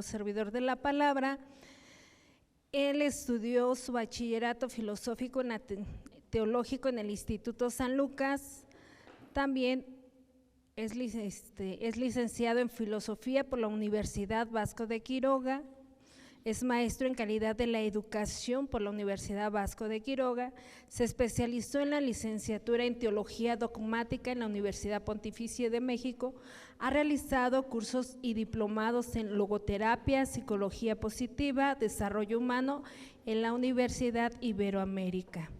servidor de la palabra. Él estudió su bachillerato filosófico teológico en el Instituto San Lucas. También es licenciado en filosofía por la Universidad Vasco de Quiroga. Es maestro en calidad de la educación por la Universidad Vasco de Quiroga. Se especializó en la licenciatura en teología dogmática en la Universidad Pontificia de México. Ha realizado cursos y diplomados en logoterapia, psicología positiva, desarrollo humano en la Universidad Iberoamérica.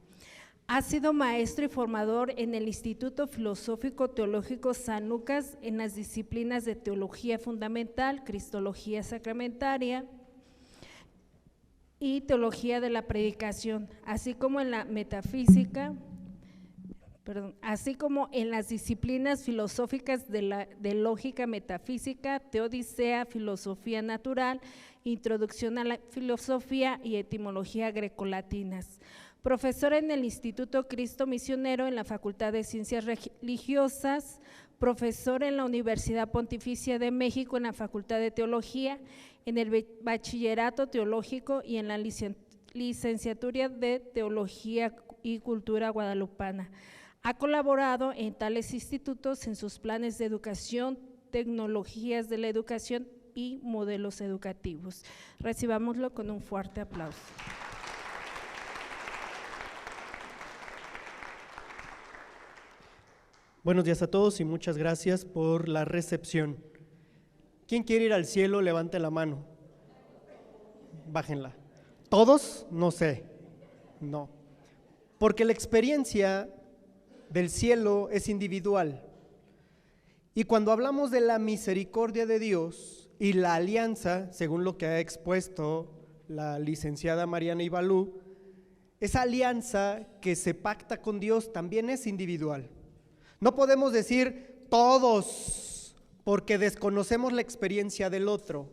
Ha sido maestro y formador en el Instituto Filosófico Teológico San Lucas en las disciplinas de teología fundamental, cristología sacramentaria y teología de la predicación, así como en la metafísica, así como en las disciplinas filosóficas de lógica metafísica, teodicea, filosofía natural, introducción a la filosofía y etimología grecolatinas. Profesor en el Instituto Cristo Misionero en la Facultad de Ciencias Religiosas, profesor en la Universidad Pontificia de México en la Facultad de Teología, en el Bachillerato Teológico y en la Licenciatura de Teología y Cultura Guadalupana. Ha colaborado en tales institutos en sus planes de educación, tecnologías de la educación y modelos educativos. Recibámoslo con un fuerte aplauso. Buenos días a todos y muchas gracias por la recepción. ¿Quién quiere ir al cielo? Levante la mano. Bájenla. ¿Todos? No sé. No. Porque la experiencia del cielo es individual. Y cuando hablamos de la misericordia de Dios y la alianza, según lo que ha expuesto la licenciada Mariana Ibalú, esa alianza que se pacta con Dios también es individual. No podemos decir todos, porque desconocemos la experiencia del otro.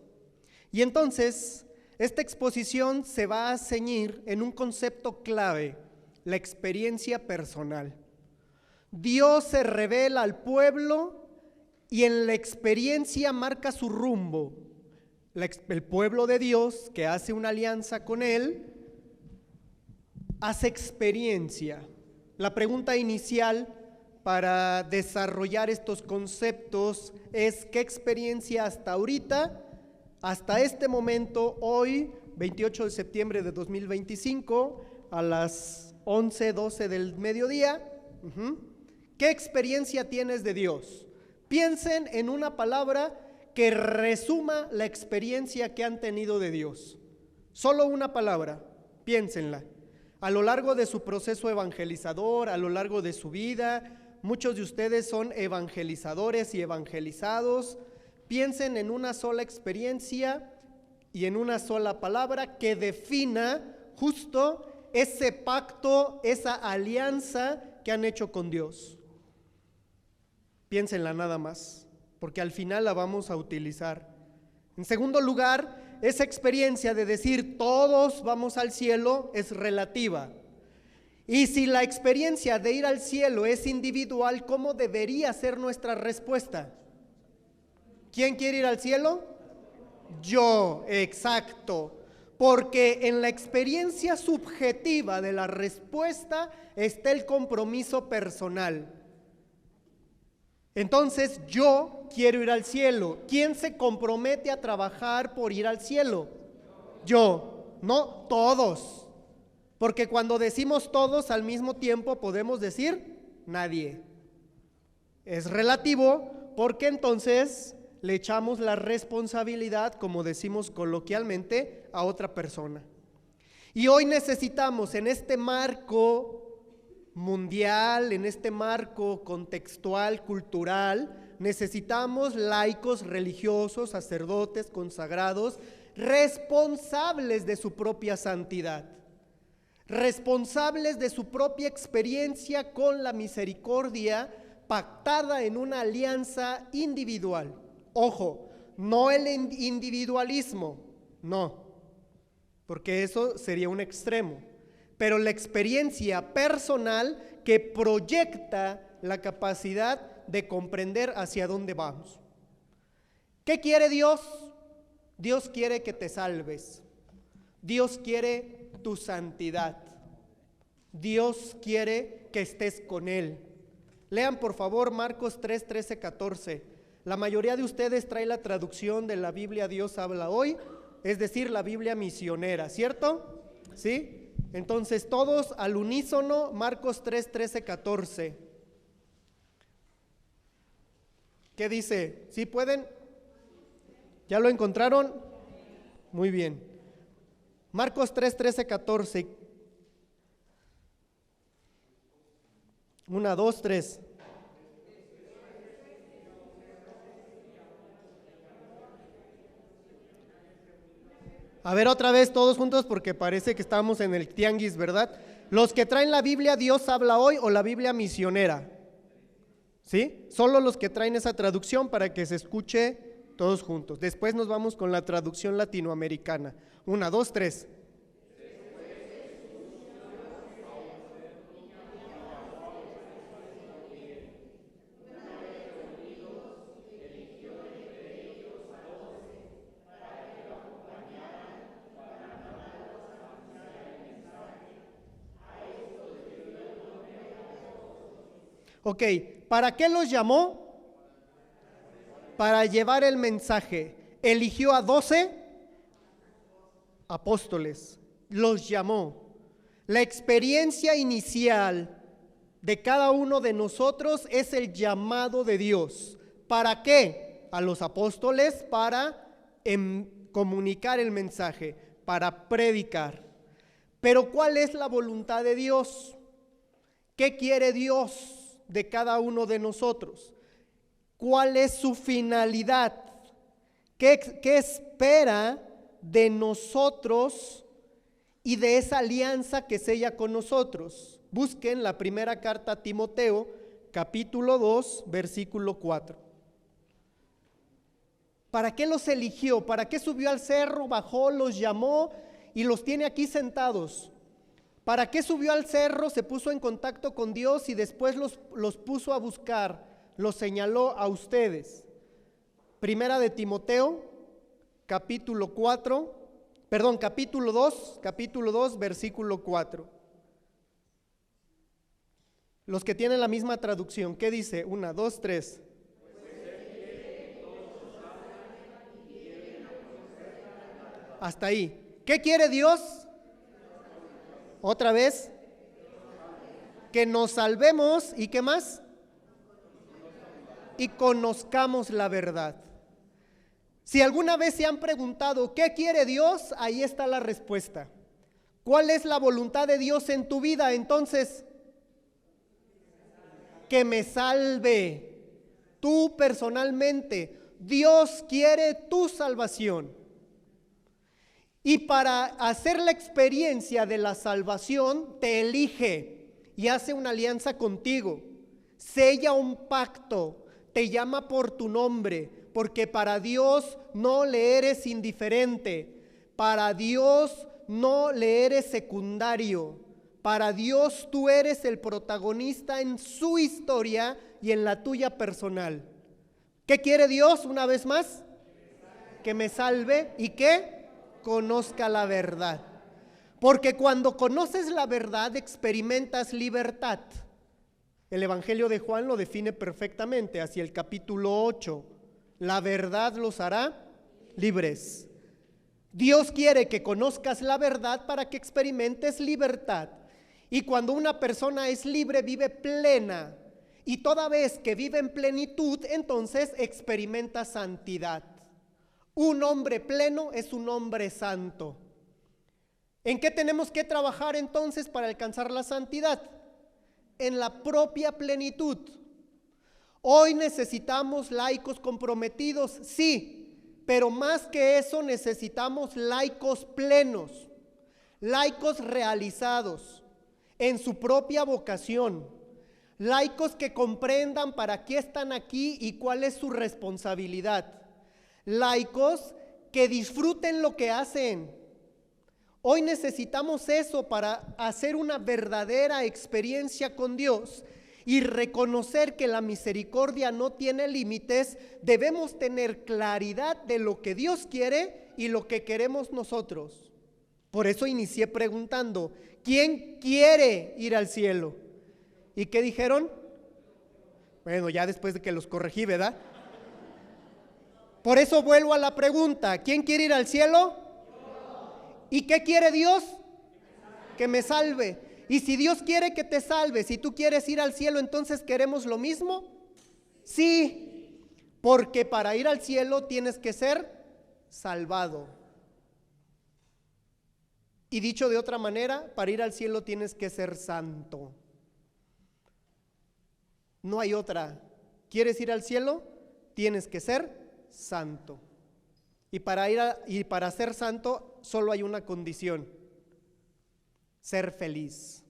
Y entonces, esta exposición se va a ceñir en un concepto clave, la experiencia personal. Dios se revela al pueblo y en la experiencia marca su rumbo. El pueblo de Dios, que hace una alianza con Él, hace experiencia. La pregunta inicial para desarrollar estos conceptos es ¿qué experiencia hasta ahorita, hasta este momento, hoy, 28 de septiembre de 2025, a las 11:12 del mediodía, ¿qué experiencia tienes de Dios? Piensen en una palabra que resuma la experiencia que han tenido de Dios. Solo una palabra, piénsenla. A lo largo de su proceso evangelizador, a lo largo de su vida, muchos de ustedes son evangelizadores y evangelizados. Piensen en una sola experiencia y en una sola palabra que defina justo ese pacto, esa alianza que han hecho con Dios. Piénsenla nada más, porque al final la vamos a utilizar. En segundo lugar, esa experiencia de decir todos vamos al cielo es relativa. Y si la experiencia de ir al cielo es individual, ¿cómo debería ser nuestra respuesta? ¿Quién quiere ir al cielo? Yo, exacto. Porque en la experiencia subjetiva de la respuesta está el compromiso personal. Entonces, yo quiero ir al cielo. ¿Quién se compromete a trabajar por ir al cielo? Yo, no todos. Porque cuando decimos todos al mismo tiempo podemos decir nadie. Es relativo porque entonces le echamos la responsabilidad, como decimos coloquialmente, a otra persona. Y hoy necesitamos en este marco mundial, en este marco contextual, cultural, necesitamos laicos religiosos, sacerdotes, consagrados, responsables de su propia santidad, responsables de su propia experiencia con la misericordia pactada en una alianza individual. Ojo, no el individualismo, no, porque eso sería un extremo, pero la experiencia personal que proyecta la capacidad de comprender hacia dónde vamos. ¿Qué quiere Dios? Dios quiere que te salves. Dios quiere tu santidad. Dios quiere que estés con Él. Lean por favor Marcos 3, 13, 14. La mayoría de ustedes trae la traducción de la Biblia Dios habla hoy, es decir, la Biblia misionera, ¿cierto? ¿Sí? Entonces todos al unísono, Marcos 3, 13, 14. ¿Qué dice? ¿Sí pueden? ¿Ya lo encontraron? Muy bien. Marcos 3, 13, 14. 1, 2, 3. A ver otra vez todos juntos porque parece que estamos en el tianguis, ¿verdad? Los que traen la Biblia Dios habla hoy o la Biblia misionera, ¿sí? Solo los que traen esa traducción para que se escuche todos juntos. Después nos vamos con la traducción latinoamericana. 1, 2, 3. Ok, ¿para qué los llamó? Para llevar el mensaje. Eligió a 12 apóstoles, los llamó. La experiencia inicial de cada uno de nosotros es el llamado de Dios. ¿Para qué? A los apóstoles para comunicar el mensaje, para predicar. Pero ¿cuál es la voluntad de Dios? ¿Qué quiere Dios de cada uno de nosotros? ¿Cuál es su finalidad? ¿Qué espera de nosotros y de esa alianza que sella con nosotros? Busquen la primera carta a Timoteo, capítulo 2, versículo 4. ¿Para qué los eligió? ¿Para qué subió al cerro, bajó, los llamó y los tiene aquí sentados? ¿Para qué subió al cerro, se puso en contacto con Dios y después los puso a buscar? Los señaló a ustedes. Primera de Timoteo, capítulo 2, versículo 4. Los que tienen la misma traducción, ¿qué dice? 1, 2, 3. Hasta ahí. ¿Qué quiere Dios? Otra vez, que nos salvemos y ¿qué más? Y conozcamos la verdad. Si alguna vez se han preguntado ¿qué quiere Dios? Ahí está la respuesta. ¿Cuál es la voluntad de Dios en tu vida? Entonces, que me salve. Tú personalmente, Dios quiere tu salvación. Y para hacer la experiencia de la salvación, te elige y hace una alianza contigo. Sella un pacto, te llama por tu nombre, porque para Dios no le eres indiferente. Para Dios no le eres secundario. Para Dios tú eres el protagonista en su historia y en la tuya personal. ¿Qué quiere Dios una vez más? Que me salve y que conozca la verdad. Porque cuando conoces la verdad experimentas libertad. El Evangelio de Juan lo define perfectamente hacia el capítulo 8. La verdad los hará libres. Dios quiere que conozcas la verdad para que experimentes libertad. Y cuando una persona es libre, vive plena. Y toda vez que vive en plenitud, entonces experimenta santidad. Un hombre pleno es un hombre santo. ¿En qué tenemos que trabajar entonces para alcanzar la santidad? En la propia plenitud. Hoy necesitamos laicos comprometidos, sí, pero más que eso necesitamos laicos plenos, laicos realizados en su propia vocación, laicos que comprendan para qué están aquí y cuál es su responsabilidad. Laicos que disfruten lo que hacen. Hoy necesitamos eso para hacer una verdadera experiencia con Dios y reconocer que la misericordia no tiene límites, debemos tener claridad de lo que Dios quiere y lo que queremos nosotros. Por eso inicié preguntando, ¿quién quiere ir al cielo? ¿Y qué dijeron? Bueno, ya después de que los corregí, ¿verdad? Por eso vuelvo a la pregunta, ¿quién quiere ir al cielo? ¿Y qué quiere Dios? Que me salve. Y si Dios quiere que te salves, si tú quieres ir al cielo, entonces ¿queremos lo mismo? Sí, porque para ir al cielo tienes que ser salvado. Y dicho de otra manera, para ir al cielo tienes que ser santo. No hay otra. ¿Quieres ir al cielo? Tienes que ser santo. Y para ser santo solo hay una condición: ser feliz.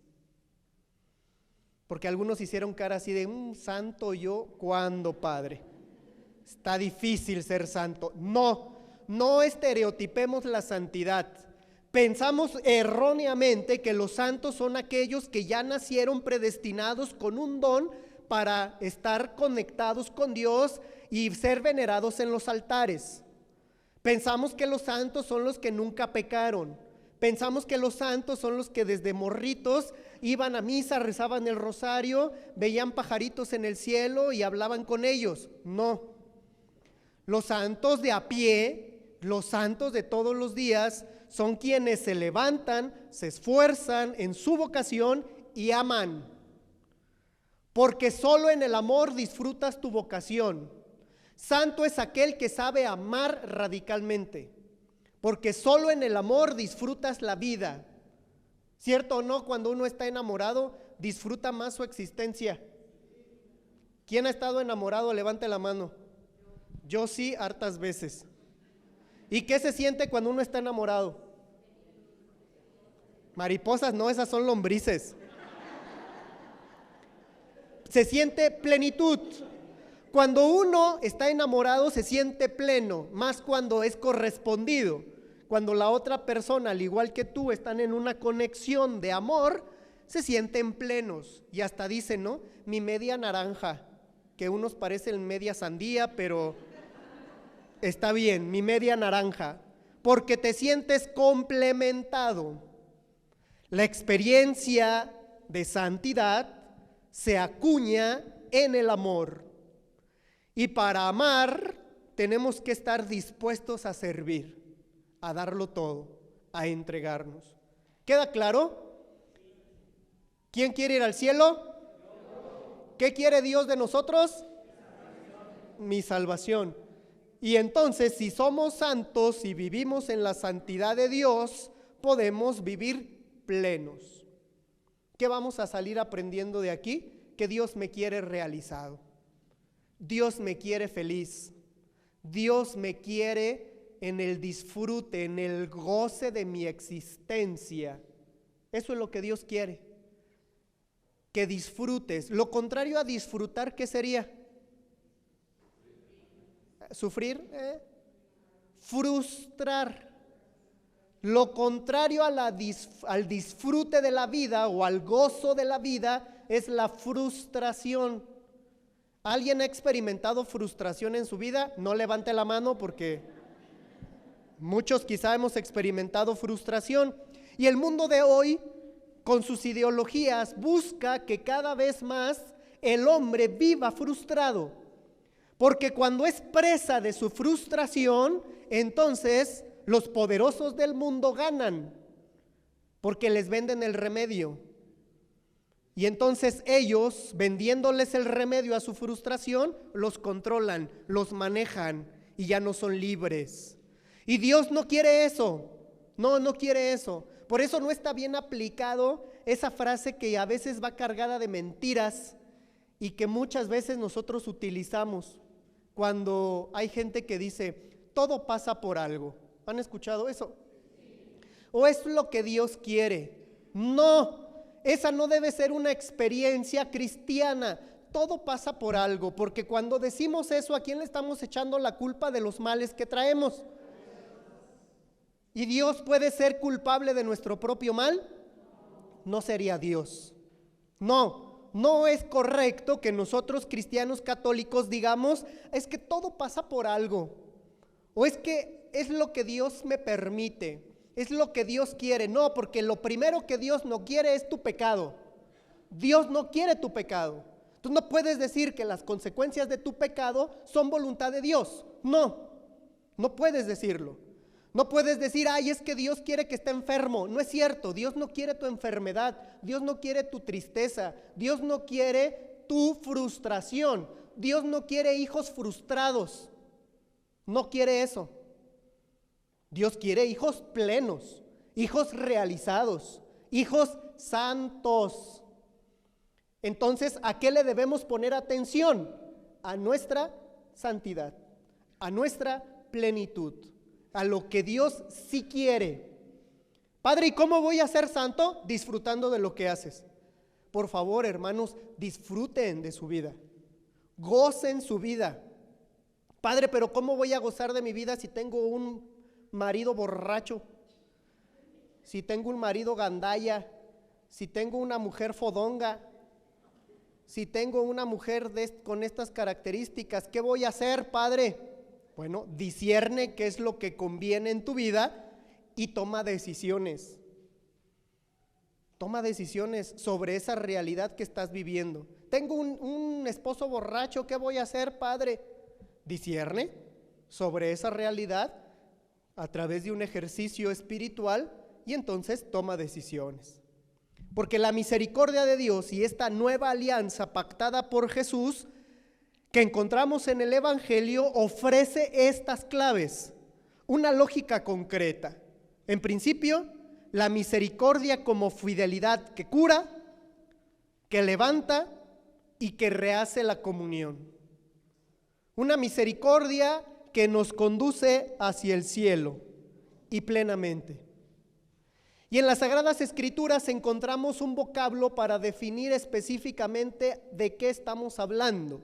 Porque algunos hicieron cara así de, santo yo, ¿cuándo, Padre? Está difícil ser santo. No estereotipemos la santidad. Pensamos erróneamente que los santos son aquellos que ya nacieron predestinados con un don para estar conectados con Dios y ser venerados en los altares. Pensamos que los santos son los que nunca pecaron. Pensamos que los santos son los que desde morritos iban a misa, rezaban el rosario, veían pajaritos en el cielo y hablaban con ellos. No. Los santos de a pie, los santos de todos los días, son quienes se levantan, se esfuerzan en su vocación y aman. Porque solo en el amor disfrutas tu vocación. Santo es aquel que sabe amar radicalmente, porque solo en el amor disfrutas la vida. ¿Cierto o no? Cuando uno está enamorado, disfruta más su existencia. ¿Quién ha estado enamorado? Levante la mano. Yo sí, hartas veces. ¿Y qué se siente cuando uno está enamorado? Mariposas, no, esas son lombrices. Se siente plenitud. Cuando uno está enamorado se siente pleno, más cuando es correspondido. Cuando la otra persona, al igual que tú, están en una conexión de amor, se sienten plenos. Y hasta dicen, ¿no? Mi media naranja, que unos parecen media sandía, pero está bien, mi media naranja, porque te sientes complementado. La experiencia de santidad se acuña en el amor. Y para amar tenemos que estar dispuestos a servir, a darlo todo, a entregarnos. ¿Queda claro? ¿Quién quiere ir al cielo? ¿Qué quiere Dios de nosotros? Mi salvación. Y entonces, si somos santos y vivimos en la santidad de Dios, podemos vivir plenos. ¿Qué vamos a salir aprendiendo de aquí? Que Dios me quiere realizado. Dios me quiere feliz. Dios me quiere en el disfrute, en el goce de mi existencia. Eso es lo que Dios quiere. Que disfrutes. Lo contrario a disfrutar, ¿qué sería? ¿Sufrir? Frustrar. Lo contrario a al disfrute de la vida o al gozo de la vida es la frustración. ¿Alguien ha experimentado frustración en su vida? No levante la mano porque muchos quizá hemos experimentado frustración. Y el mundo de hoy, con sus ideologías, busca que cada vez más el hombre viva frustrado. Porque cuando es presa de su frustración, entonces los poderosos del mundo ganan, porque les venden el remedio. Y entonces ellos, vendiéndoles el remedio a su frustración, los controlan, los manejan y ya no son libres. Y Dios no quiere eso, no quiere eso. Por eso no está bien aplicado esa frase que a veces va cargada de mentiras y que muchas veces nosotros utilizamos cuando hay gente que dice, todo pasa por algo. ¿Han escuchado eso? ¿O es lo que Dios quiere? No. Esa no debe ser una experiencia cristiana. Todo pasa por algo, porque cuando decimos eso, ¿a quién le estamos echando la culpa de los males que traemos? ¿Y Dios puede ser culpable de nuestro propio mal? No sería Dios. No, no es correcto que nosotros cristianos católicos digamos, es que todo pasa por algo, o es que es lo que Dios me permite, es lo que Dios quiere. No, porque lo primero que Dios no quiere es tu pecado. Dios no quiere tu pecado. Tú no puedes decir que las consecuencias de tu pecado son voluntad de Dios. No, no puedes decirlo. No puedes decir, ay, es que Dios quiere que esté enfermo. No es cierto, Dios no quiere tu enfermedad, Dios no quiere tu tristeza, Dios no quiere tu frustración, Dios no quiere hijos frustrados, no quiere eso. Dios quiere hijos plenos, hijos realizados, hijos santos. Entonces, ¿a qué le debemos poner atención? A nuestra santidad, a nuestra plenitud, a lo que Dios sí quiere. Padre, ¿y cómo voy a ser santo? Disfrutando de lo que haces. Por favor, hermanos, disfruten de su vida, gocen su vida. Padre, pero ¿cómo voy a gozar de mi vida si tengo un marido borracho? Si tengo un marido gandalla, si tengo una mujer fodonga, si tengo una mujer con estas características, ¿qué voy a hacer, Padre? Bueno, discierne qué es lo que conviene en tu vida y toma decisiones. Toma decisiones sobre esa realidad que estás viviendo. Tengo un esposo borracho, ¿qué voy a hacer, Padre? Discierne sobre esa realidad a través de un ejercicio espiritual y entonces toma decisiones. Porque la misericordia de Dios y esta nueva alianza pactada por Jesús que encontramos en el Evangelio ofrece estas claves, una lógica concreta. En principio, la misericordia como fidelidad que cura, que levanta y que rehace la comunión. Una misericordia que nos conduce hacia el cielo y plenamente. Y en las Sagradas Escrituras encontramos un vocablo para definir específicamente de qué estamos hablando.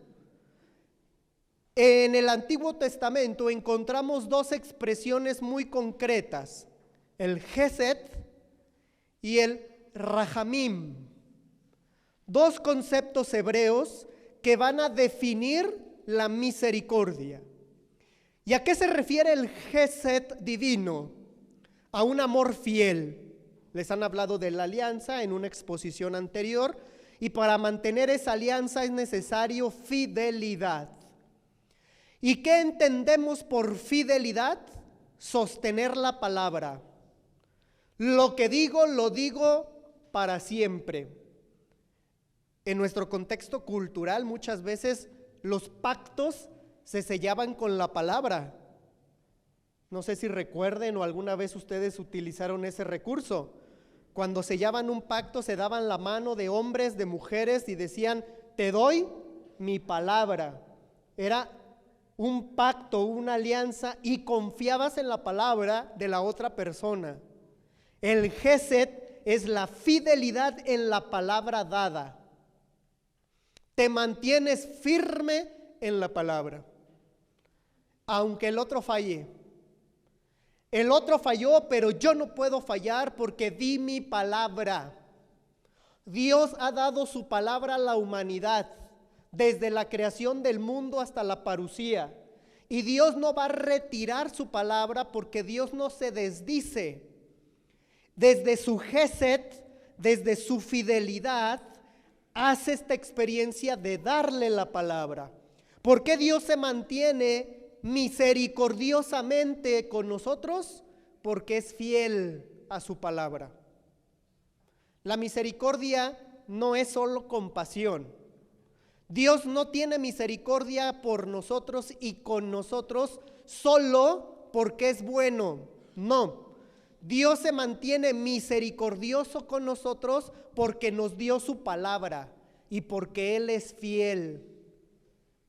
En el Antiguo Testamento encontramos dos expresiones muy concretas, el Gesed y el Rahamim, dos conceptos hebreos que van a definir la misericordia. ¿Y a qué se refiere el Gesed divino? A un amor fiel. Les han hablado de la alianza en una exposición anterior, y para mantener esa alianza es necesario fidelidad. ¿Y qué entendemos por fidelidad? Sostener la palabra. Lo que digo, lo digo para siempre. En nuestro contexto cultural, muchas veces los pactos se sellaban con la palabra. No sé si recuerden o alguna vez ustedes utilizaron ese recurso. Cuando sellaban un pacto, se daban la mano de hombres, de mujeres y decían, te doy mi palabra. Era un pacto, una alianza, y confiabas en la palabra de la otra persona. El Gesed es la fidelidad en la palabra dada. Te mantienes firme en la palabra, aunque el otro falle. El otro falló, pero yo no puedo fallar porque di mi palabra. Dios ha dado su palabra a la humanidad, desde la creación del mundo hasta la parusía. Y Dios no va a retirar su palabra porque Dios no se desdice. Desde su Gesed, desde su fidelidad, hace esta experiencia de darle la palabra. ¿Por qué Dios se mantiene misericordiosamente con nosotros? Porque es fiel a su palabra. La misericordia no es solo compasión. Dios no tiene misericordia por nosotros y con nosotros solo porque es bueno. No, Dios se mantiene misericordioso con nosotros porque nos dio su palabra y porque Él es fiel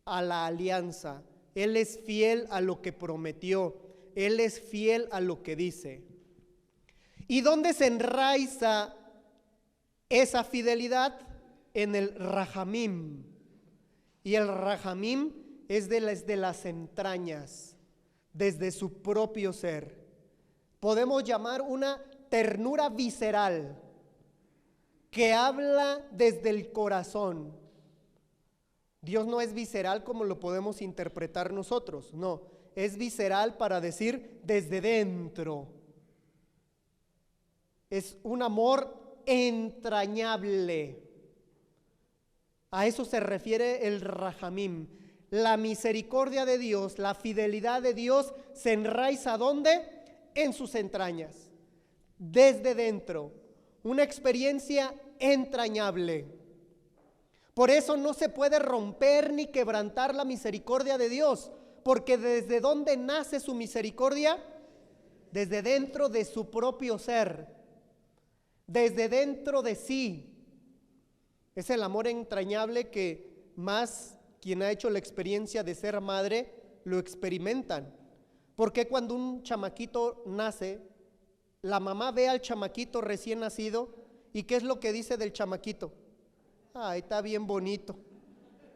a la alianza. Él es fiel a lo que prometió, Él es fiel a lo que dice. ¿Y dónde se enraiza esa fidelidad? En el Rahamim. Y el Rahamim es de las entrañas, desde su propio ser. Podemos llamar una ternura visceral. que habla desde el corazón. Dios no es visceral como lo podemos interpretar nosotros, no, es visceral para decir desde dentro. Es un amor entrañable. A eso se refiere el Rahamim. La misericordia de Dios, la fidelidad de Dios se enraiza ¿dónde? En sus entrañas, desde dentro, una experiencia entrañable. Por eso no se puede romper ni quebrantar la misericordia de Dios, porque ¿desde dónde nace su misericordia? Desde dentro de su propio ser, desde dentro de sí. Es el amor entrañable que más quien ha hecho la experiencia de ser madre lo experimentan. Porque cuando un chamaquito nace, la mamá ve al chamaquito recién nacido y ¿qué es lo que dice del chamaquito? Ay, está bien bonito.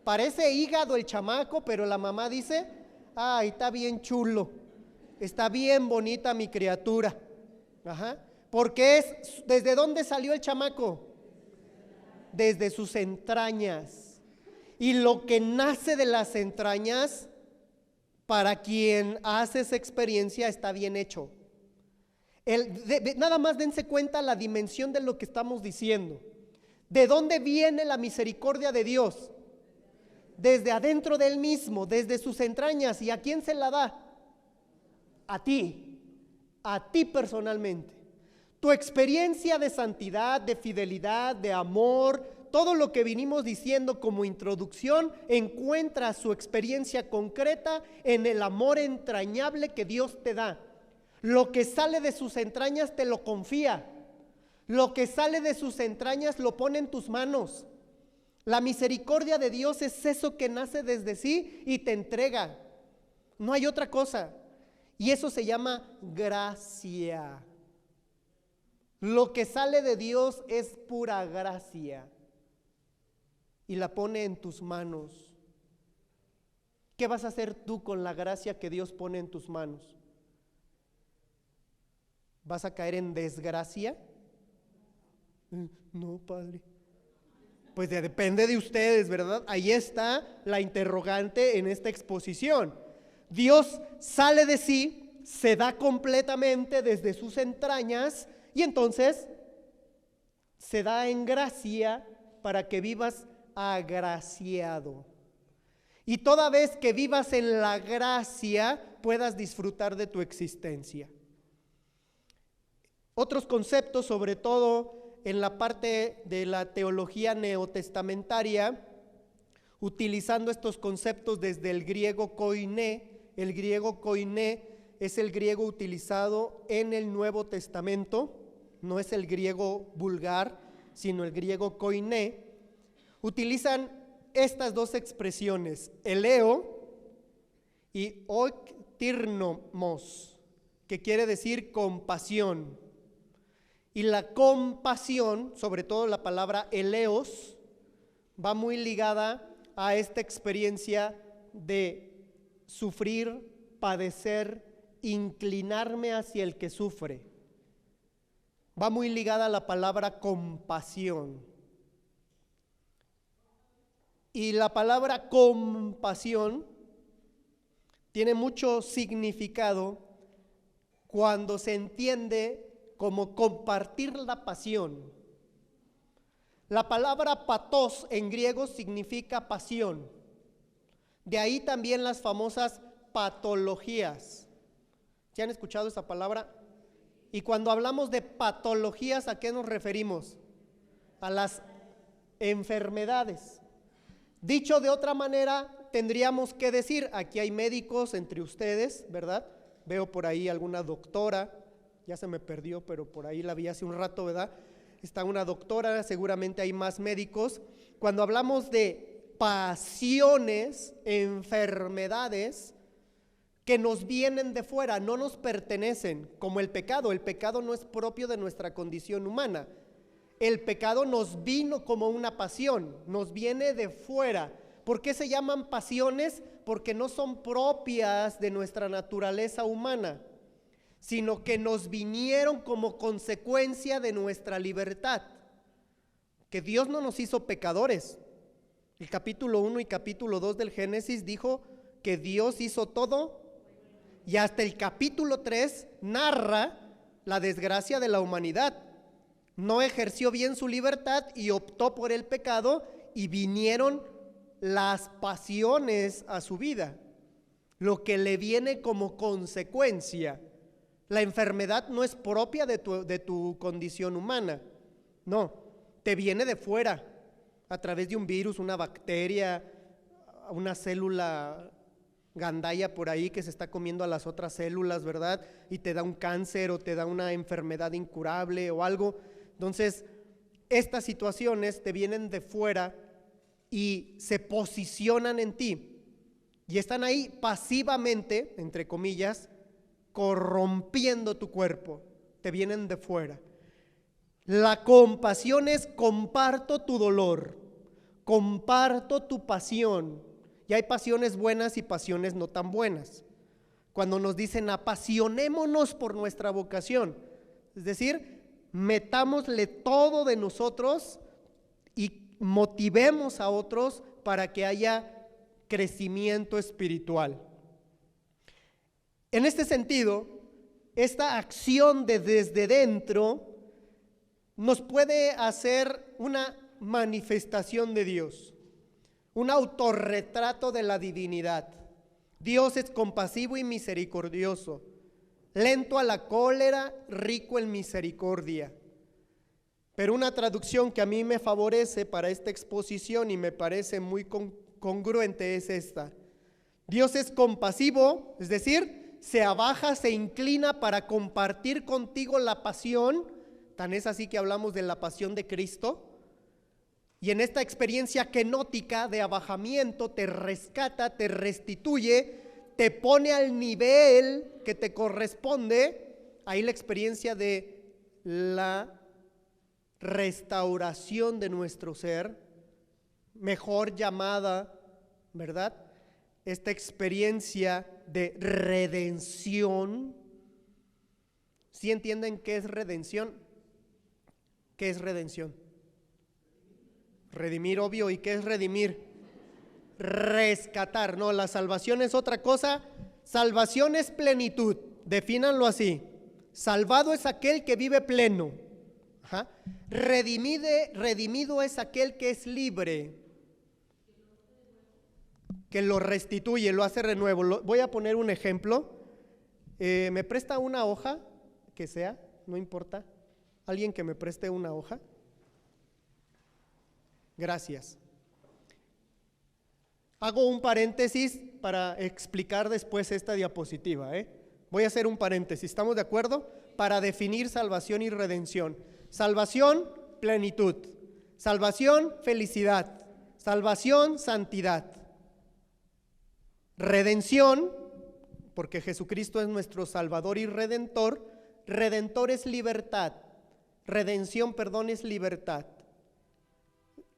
Parece hígado el chamaco, pero la mamá dice, ay, está bien chulo, está bien bonita mi criatura. Ajá. Porque es, ¿desde dónde salió el chamaco? Desde sus entrañas. Y lo que nace de las entrañas, para quien hace esa experiencia, está bien hecho. Nada más dense cuenta la dimensión de lo que estamos diciendo. ¿De dónde viene la misericordia de Dios? Desde adentro de Él mismo, desde sus entrañas. ¿Y a quién se la da? A ti personalmente. Tu experiencia de santidad, de fidelidad, de amor, todo lo que vinimos diciendo como introducción, encuentra su experiencia concreta en el amor entrañable que Dios te da. Lo que sale de sus entrañas te lo confía. Lo que sale de sus entrañas lo pone en tus manos. La misericordia de Dios es eso que nace desde sí y te entrega. No hay otra cosa. Y eso se llama gracia. Lo que sale de Dios es pura gracia. Y la pone en tus manos. ¿Qué vas a hacer tú con la gracia que Dios pone en tus manos? ¿Vas a caer en desgracia? No, padre. Pues depende de ustedes, ¿verdad? Ahí está la interrogante en esta exposición. Dios sale de sí, se da completamente desde sus entrañas y entonces se da en gracia para que vivas agraciado. Y toda vez que vivas en la gracia, puedas disfrutar de tu existencia. Otros conceptos, sobre todo en la parte de la teología neotestamentaria, utilizando estos conceptos desde el griego koiné. El griego koiné es el griego utilizado en el Nuevo Testamento, no es el griego vulgar, sino el griego koiné. Utilizan estas dos expresiones, eleo y oiktirnomos, que quiere decir compasión. Y la compasión, sobre todo la palabra eleos, va muy ligada a esta experiencia de sufrir, padecer, inclinarme hacia el que sufre. Va muy ligada a la palabra compasión. Y la palabra compasión tiene mucho significado cuando se entiende como compartir la pasión. La palabra patos en griego significa pasión. De ahí también las famosas patologías. ¿Se han escuchado esa palabra? Y cuando hablamos de patologías, ¿a qué nos referimos? A las enfermedades. Dicho de otra manera, tendríamos que decir, aquí hay médicos entre ustedes, ¿verdad? Veo por ahí alguna doctora, ya se me perdió, pero por ahí la vi hace un rato, ¿verdad? Está una doctora, seguramente hay más médicos. Cuando hablamos de pasiones, enfermedades que nos vienen de fuera, no nos pertenecen, como el pecado no es propio de nuestra condición humana. El pecado nos vino como una pasión, nos viene de fuera. ¿Por qué se llaman pasiones? Porque no son propias de nuestra naturaleza humana, sino que nos vinieron como consecuencia de nuestra libertad. que Dios no nos hizo pecadores. El capítulo 1 y capítulo 2 del Génesis dijo que Dios hizo todo, y hasta el capítulo 3 narra la desgracia de la humanidad. No ejerció bien su libertad y optó por el pecado, y vinieron las pasiones a su vida, lo que le viene como consecuencia. La enfermedad no es propia de tu condición humana, no, te viene de fuera, a través de un virus, una bacteria, una célula gandaya por ahí que se está comiendo a las otras células, ¿verdad? Y te da un cáncer o te da una enfermedad incurable o algo. Entonces, estas situaciones te vienen de fuera y se posicionan en ti y están ahí pasivamente, entre comillas, corrompiendo tu cuerpo. Te vienen de fuera. La compasión es: comparto tu dolor, comparto tu pasión. Y hay pasiones buenas y pasiones no tan buenas. Cuando nos dicen apasionémonos por nuestra vocación, es decir, metámosle todo de nosotros y motivemos a otros para que haya crecimiento espiritual. En este sentido, esta acción de desde dentro nos puede hacer una manifestación de Dios, un autorretrato de la divinidad. Dios es compasivo y misericordioso, lento a la cólera, rico en misericordia. Pero una traducción que a mí me favorece para esta exposición y me parece muy congruente es esta: Dios es compasivo, es decir, se abaja, se inclina para compartir contigo la pasión. Tan es así que hablamos de la pasión de Cristo. Y en esta experiencia kenótica de abajamiento te rescata, te restituye, te pone al nivel que te corresponde. Ahí la experiencia de la restauración de nuestro ser, mejor llamada, ¿verdad? Esta experiencia de redención. ¿Sí entienden qué es redención? ¿Qué es redención? Redimir, obvio. ¿Y qué es redimir? Rescatar. No, la salvación es otra cosa. Salvación es plenitud. Defínanlo así: salvado es aquel que vive pleno. Ajá. Redimido es aquel que es libre, que lo restituye, lo hace renuevo. Voy a poner un ejemplo. ¿Me presta una hoja? Que sea, no importa. ¿Alguien que me preste una hoja? Gracias. Hago un paréntesis para explicar después esta diapositiva. Voy a hacer un paréntesis, ¿estamos de acuerdo? Para definir salvación y redención. Salvación, plenitud. Salvación, felicidad. Salvación, santidad. Redención, porque Jesucristo es nuestro Salvador y Redentor. Redentor es libertad. Redención, perdón, es libertad.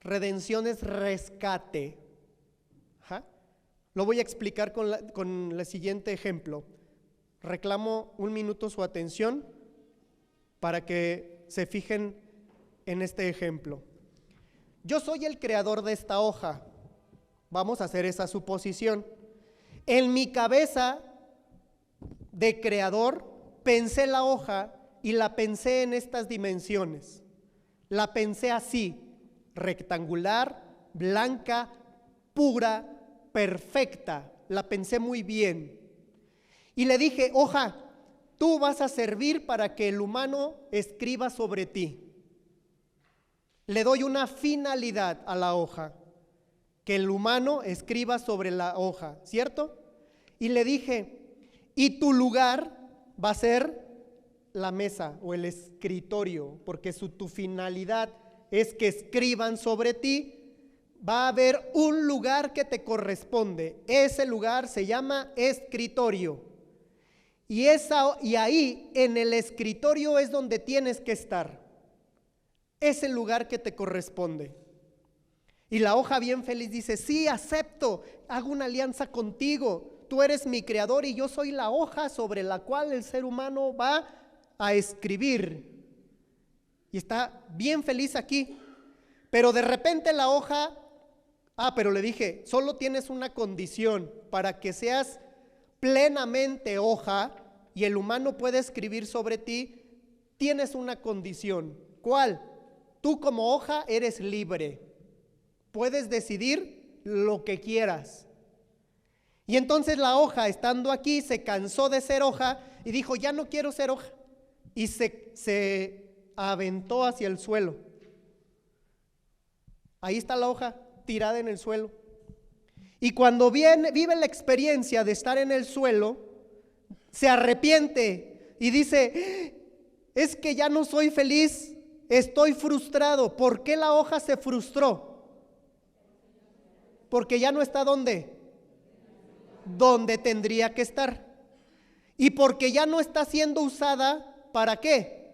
Redención es rescate. Ajá. Lo voy a explicar con el siguiente ejemplo. Reclamo un minuto su atención para que se fijen en este ejemplo. Yo soy el creador de esta hoja. Vamos a hacer esa suposición. En mi cabeza de creador pensé la hoja y la pensé en estas dimensiones. La pensé así: rectangular, blanca, pura, perfecta. La pensé muy bien. Y le dije: hoja, tú vas a servir para que el humano escriba sobre ti. Le doy una finalidad a la hoja: que el humano escriba sobre la hoja, ¿cierto? Y le dije: y tu lugar va a ser la mesa o el escritorio, porque tu finalidad es que escriban sobre ti. Va a haber un lugar que te corresponde. Ese lugar se llama escritorio. Y ahí en el escritorio es donde tienes que estar. Es el lugar que te corresponde. Y la hoja bien feliz dice: sí, acepto, hago una alianza contigo. Tú eres mi creador y yo soy la hoja sobre la cual el ser humano va a escribir. Y está bien feliz aquí. Pero de repente la hoja, pero le dije, solo tienes una condición para que seas plenamente hoja y el humano puede escribir sobre ti, tienes una condición. ¿Cuál? Tú como hoja eres libre, puedes decidir lo que quieras. Y entonces la hoja, estando aquí, se cansó de ser hoja y dijo, ya no quiero ser hoja. Y se aventó hacia el suelo. Ahí está la hoja, tirada en el suelo. Y cuando vive la experiencia de estar en el suelo, se arrepiente y dice, es que ya no soy feliz, estoy frustrado. ¿Por qué la hoja se frustró? Porque ya no está donde tendría que estar. Y porque ya no está siendo usada, ¿para qué?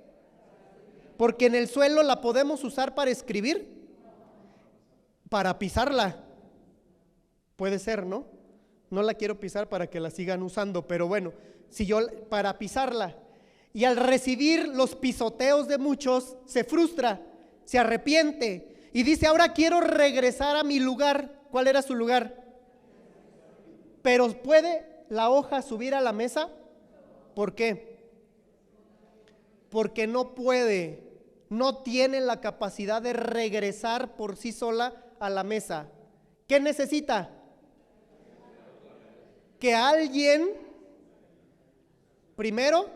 Porque en el suelo la podemos usar para escribir, para pisarla. Puede ser, ¿no? No la quiero pisar para que la sigan usando, pero bueno, si yo para pisarla. Y al recibir los pisoteos de muchos, se frustra, se arrepiente y dice, ahora quiero regresar a mi lugar. ¿Cuál era su lugar? Pero ¿puede la hoja subir a la mesa? ¿Por qué? Porque no puede, no tiene la capacidad de regresar por sí sola a la mesa. ¿Qué necesita? Que alguien primero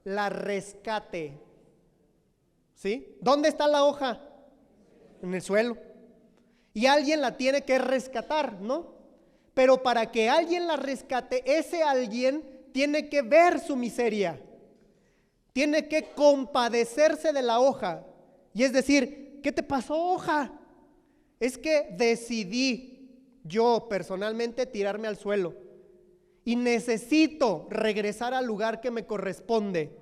la rescate. ¿Sí? ¿Dónde está la hoja? En el suelo. Y alguien la tiene que rescatar, ¿no? Pero para que alguien la rescate, ese alguien tiene que ver su miseria, tiene que compadecerse de la hoja. Y es decir, ¿qué te pasó, hoja? Es que decidí yo personalmente tirarme al suelo y necesito regresar al lugar que me corresponde.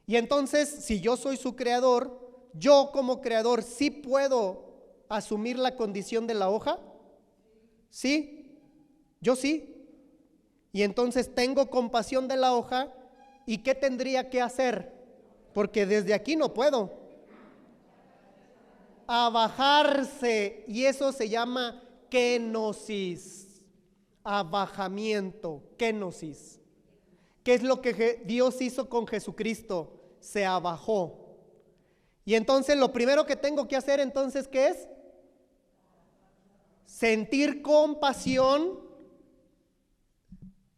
Y entonces, si yo soy su creador, yo como creador sí puedo asumir la condición de la hoja. Sí, yo sí. Y entonces tengo compasión de la hoja. ¿Y qué tendría que hacer? Porque desde aquí no puedo. Abajarse, y eso se llama kenosis, abajamiento, kenosis. ¿Qué es lo que Dios hizo con Jesucristo? Se abajó. Y entonces lo primero que tengo que hacer entonces, ¿qué es? Sentir compasión.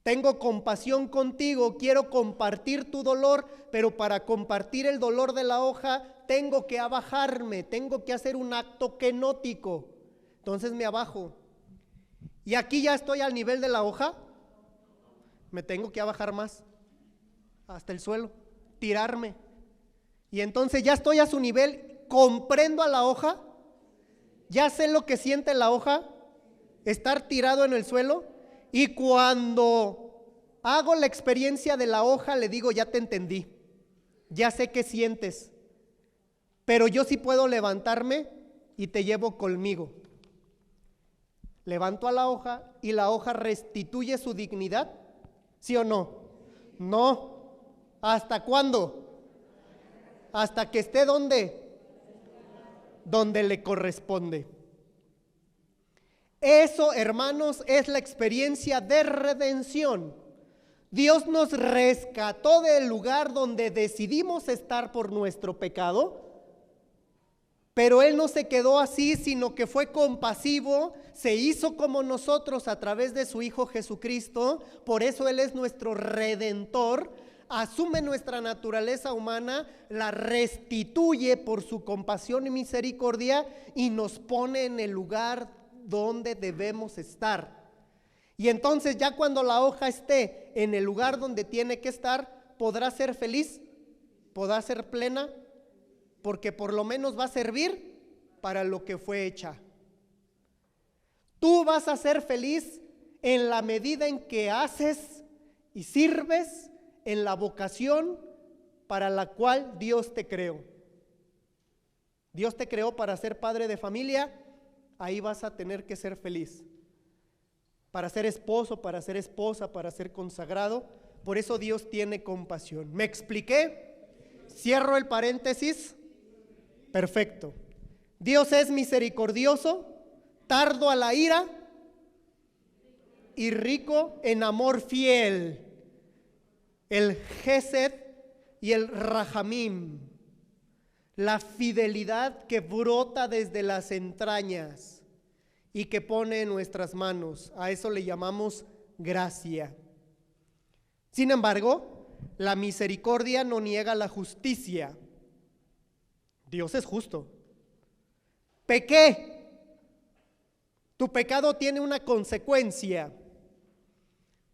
Tengo compasión contigo, quiero compartir tu dolor, pero para compartir el dolor de la hoja tengo que abajarme, tengo que hacer un acto kenótico. Entonces me abajo. Y aquí ya estoy al nivel de la hoja, me tengo que abajar más, hasta el suelo, tirarme. Y entonces ya estoy a su nivel, comprendo a la hoja, ya sé lo que siente la hoja, estar tirado en el suelo. Y cuando hago la experiencia de la hoja, le digo, ya te entendí, ya sé qué sientes, pero yo sí puedo levantarme y te llevo conmigo. Levanto a la hoja y la hoja restituye su dignidad, ¿sí o no? No. ¿Hasta cuándo? Hasta que esté donde le corresponde. Eso, hermanos, es la experiencia de redención. Dios nos rescató del lugar donde decidimos estar por nuestro pecado, pero Él no se quedó así, sino que fue compasivo, se hizo como nosotros a través de su Hijo Jesucristo. Por eso Él es nuestro Redentor, asume nuestra naturaleza humana, la restituye por su compasión y misericordia y nos pone en el lugar donde debemos estar. Y entonces ya cuando la hoja esté en el lugar donde tiene que estar, podrá ser feliz, podrá ser plena, porque por lo menos va a servir para lo que fue hecha. Tú vas a ser feliz en la medida en que haces y sirves en la vocación para la cual Dios te creó. Dios te creó para ser padre de familia. Ahí vas a tener que ser feliz. Para ser esposo, para ser esposa, para ser consagrado. Por eso Dios tiene compasión. ¿Me expliqué? Cierro el paréntesis. Perfecto. Dios es misericordioso, tardo a la ira y rico en amor fiel. El Gesed y el Rahamim, la fidelidad que brota desde las entrañas y que pone en nuestras manos. A eso le llamamos gracia. Sin embargo, la misericordia no niega la justicia. Dios es justo. Pequé. Tu pecado tiene una consecuencia.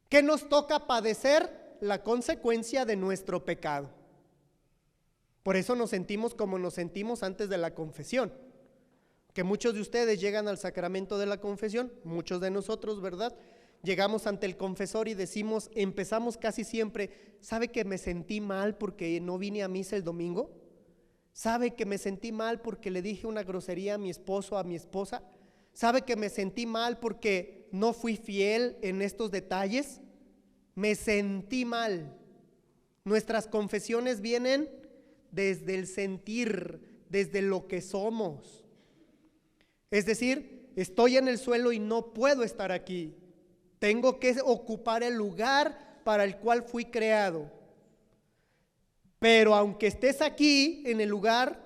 ¿Qué nos toca padecer? La consecuencia de nuestro pecado. Por eso nos sentimos como nos sentimos antes de la confesión. Que muchos de ustedes llegan al sacramento de la confesión, muchos de nosotros, ¿verdad? Llegamos ante el confesor y decimos, empezamos casi siempre, ¿sabe que me sentí mal porque no vine a misa el domingo? ¿Sabe que me sentí mal porque le dije una grosería a mi esposo o a mi esposa? ¿Sabe que me sentí mal porque no fui fiel en estos detalles? Me sentí mal. Nuestras confesiones vienen desde el sentir, desde lo que somos. Es decir, estoy en el suelo y no puedo estar aquí. Tengo que ocupar el lugar para el cual fui creado. Pero aunque estés aquí, en el lugar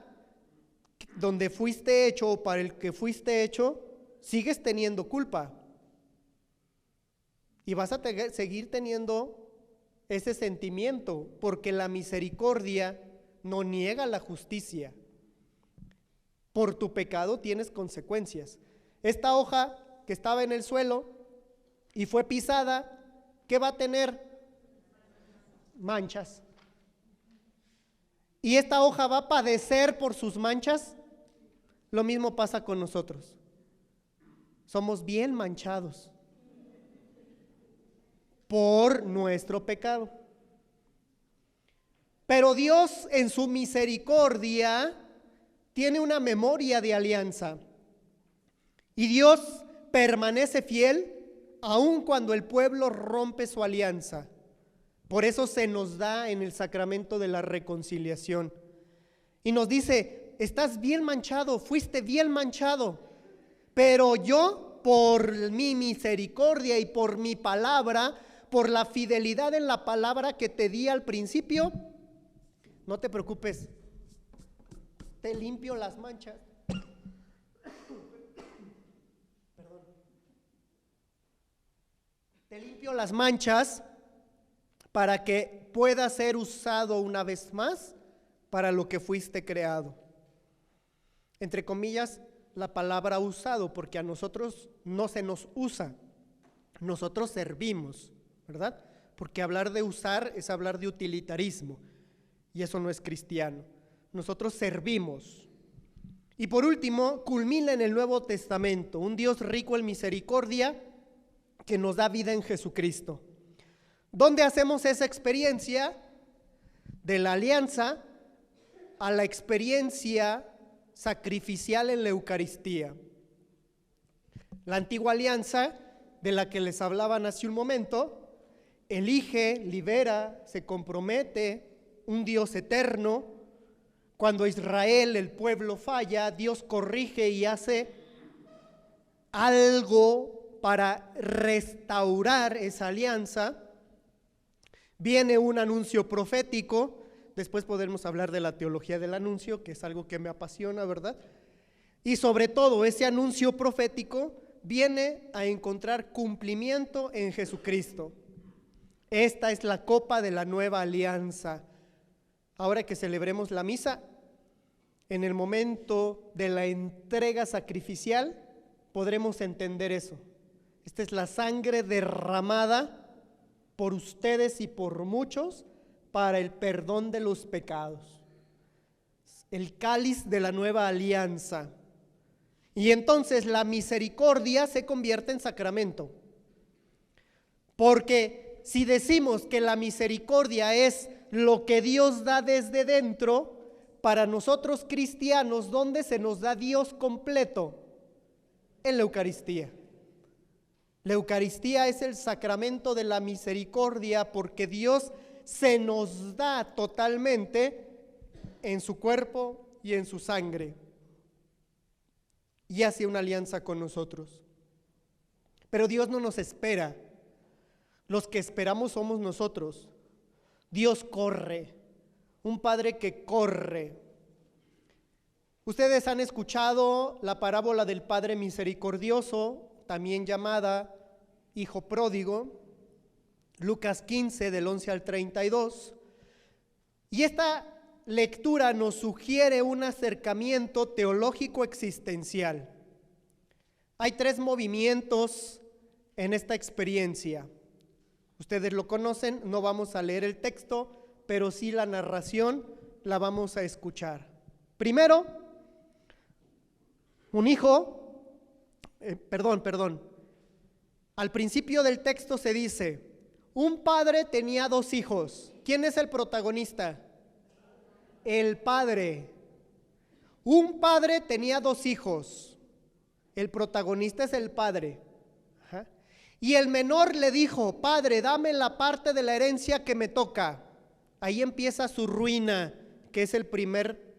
donde fuiste hecho o para el que fuiste hecho, sigues teniendo culpa. Y vas a seguir teniendo ese sentimiento, porque la misericordia no niega la justicia. Por tu pecado tienes consecuencias. Esta hoja que estaba en el suelo y fue pisada, ¿qué va a tener? Manchas. ¿Y esta hoja va a padecer por sus manchas? Lo mismo pasa con nosotros. Somos bien manchados por nuestro pecado. Pero Dios en su misericordia tiene una memoria de alianza. Y Dios permanece fiel aun cuando el pueblo rompe su alianza. Por eso se nos da en el sacramento de la reconciliación. Y nos dice, estás bien manchado, fuiste bien manchado, pero yo por mi misericordia y por mi palabra, por la fidelidad en la palabra que te di al principio, no te preocupes, te limpio las manchas. Perdón. Te limpio las manchas para que pueda ser usado una vez más para lo que fuiste creado. Entre comillas, la palabra usado, porque a nosotros no se nos usa, nosotros servimos, ¿verdad? Porque hablar de usar es hablar de utilitarismo, y eso no es cristiano. Nosotros servimos. Y por último, culmina en el Nuevo Testamento, un Dios rico en misericordia que nos da vida en Jesucristo. ¿Dónde hacemos esa experiencia? De la alianza a la experiencia sacrificial en la Eucaristía. La antigua alianza, de la que les hablaban hace un momento, elige, libera, se compromete un Dios eterno. Cuando Israel, el pueblo, falla, Dios corrige y hace algo para restaurar esa alianza. Viene un anuncio profético. Después podremos hablar de la teología del anuncio, que es algo que me apasiona, ¿verdad? Y sobre todo, ese anuncio profético viene a encontrar cumplimiento en Jesucristo. Esta es la copa de la nueva alianza. Ahora que celebremos la misa, en el momento de la entrega sacrificial, podremos entender eso. Esta es la sangre derramada por ustedes y por muchos para el perdón de los pecados. El cáliz de la nueva alianza. Y entonces la misericordia se convierte en sacramento. Porque si decimos que la misericordia es lo que Dios da desde dentro, para nosotros cristianos, ¿dónde se nos da Dios completo? En la Eucaristía. La Eucaristía es el sacramento de la misericordia porque Dios se nos da totalmente en su cuerpo y en su sangre. y hace una alianza con nosotros. Pero Dios no nos espera. Los que esperamos somos nosotros. Dios corre, un Padre que corre. Ustedes han escuchado la parábola del Padre misericordioso, también llamada Hijo pródigo, Lucas 15 del 11 al 32. Y esta lectura nos sugiere un acercamiento teológico existencial. Hay 3 movimientos en esta experiencia. Ustedes lo conocen, no vamos a leer el texto, pero sí la narración la vamos a escuchar. Primero, un hijo, al principio del texto se dice, un padre tenía 2 hijos. ¿Quién es el protagonista? El padre. Un padre tenía 2 hijos. El protagonista es el padre. Ajá. Y el menor le dijo, padre, dame la parte de la herencia que me toca. Ahí empieza su ruina, que es el primer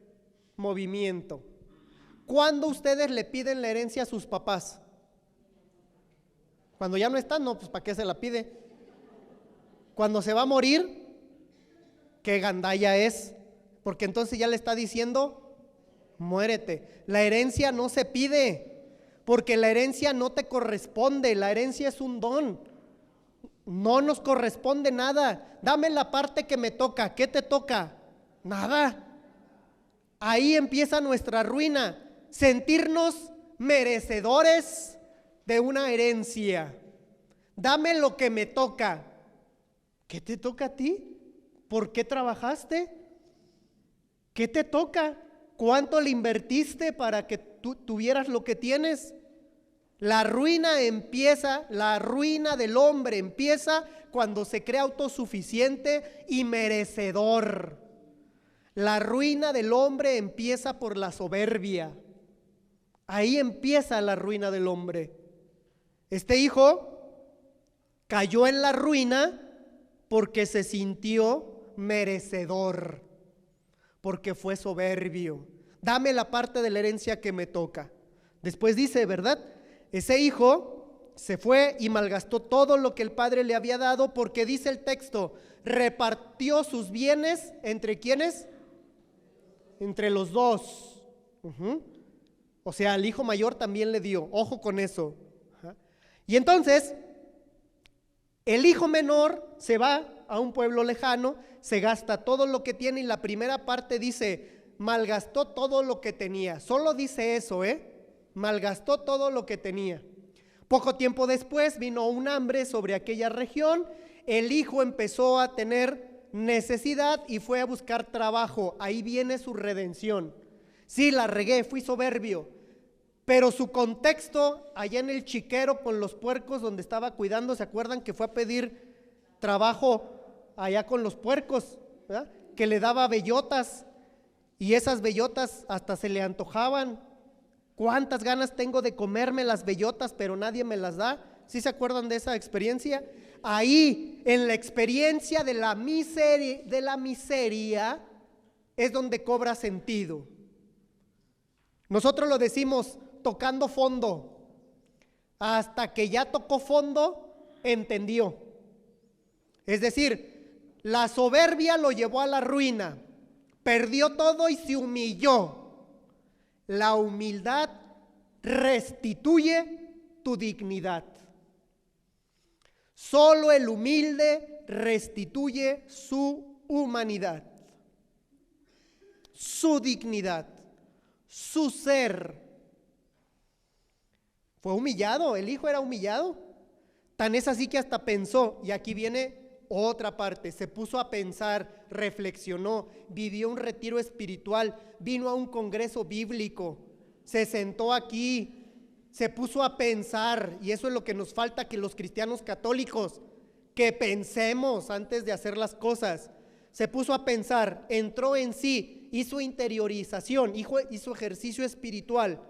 movimiento. ¿Cuándo ustedes le piden la herencia a sus papás? Cuando ya no están, no, pues ¿para qué se la pide? Cuando se va a morir, qué gandalla es, porque entonces ya le está diciendo, muérete. La herencia no se pide, porque la herencia no te corresponde, la herencia es un don, no nos corresponde nada. Dame la parte que me toca. ¿Qué te toca? Nada. Ahí empieza nuestra ruina, sentirnos merecedores de una herencia. Dame lo que me toca. ¿Qué te toca a ti? ¿Por qué trabajaste? ¿Qué te toca? ¿Cuánto le invertiste para que tú tuvieras lo que tienes? La ruina empieza, la ruina del hombre empieza cuando se cree autosuficiente y merecedor. La ruina del hombre empieza por la soberbia. Ahí empieza la ruina del hombre. Este hijo cayó en la ruina porque se sintió merecedor, porque fue soberbio. Dame la parte de la herencia que me toca. Después dice, ¿verdad? Ese hijo se fue y malgastó todo lo que el padre le había dado, porque dice el texto, repartió sus bienes ¿entre quiénes? Entre los 2. O sea, al hijo mayor también le dio, ojo con eso. Y entonces, el hijo menor se va a un pueblo lejano, se gasta todo lo que tiene y la primera parte dice, malgastó todo lo que tenía. Solo dice eso, malgastó todo lo que tenía. Poco tiempo después vino un hambre sobre aquella región, el hijo empezó a tener necesidad y fue a buscar trabajo. Ahí viene su redención. Sí, la regué, fui soberbio, pero su contexto allá en el chiquero con los puercos donde estaba cuidando, ¿se acuerdan que fue a pedir trabajo allá con los puercos, ¿verdad? Que le daba bellotas y esas bellotas hasta se le antojaban? ¿Cuántas ganas tengo de comerme las bellotas, pero nadie me las da? ¿Sí se acuerdan de esa experiencia? Ahí, en la experiencia de la miseria, es donde cobra sentido. Nosotros lo decimos tocando fondo. Hasta que ya tocó fondo, entendió. Es decir, la soberbia lo llevó a la ruina, perdió todo y se humilló. La humildad restituye tu dignidad. Solo el humilde restituye su humanidad, su dignidad, su ser. Fue humillado, el hijo era humillado. Tan es así que hasta pensó, y aquí viene otra parte, se puso a pensar, reflexionó, vivió un retiro espiritual, vino a un congreso bíblico, se sentó aquí, se puso a pensar, y eso es lo que nos falta que los cristianos católicos, que pensemos antes de hacer las cosas. Se puso a pensar, entró en sí, hizo interiorización, hizo ejercicio espiritual.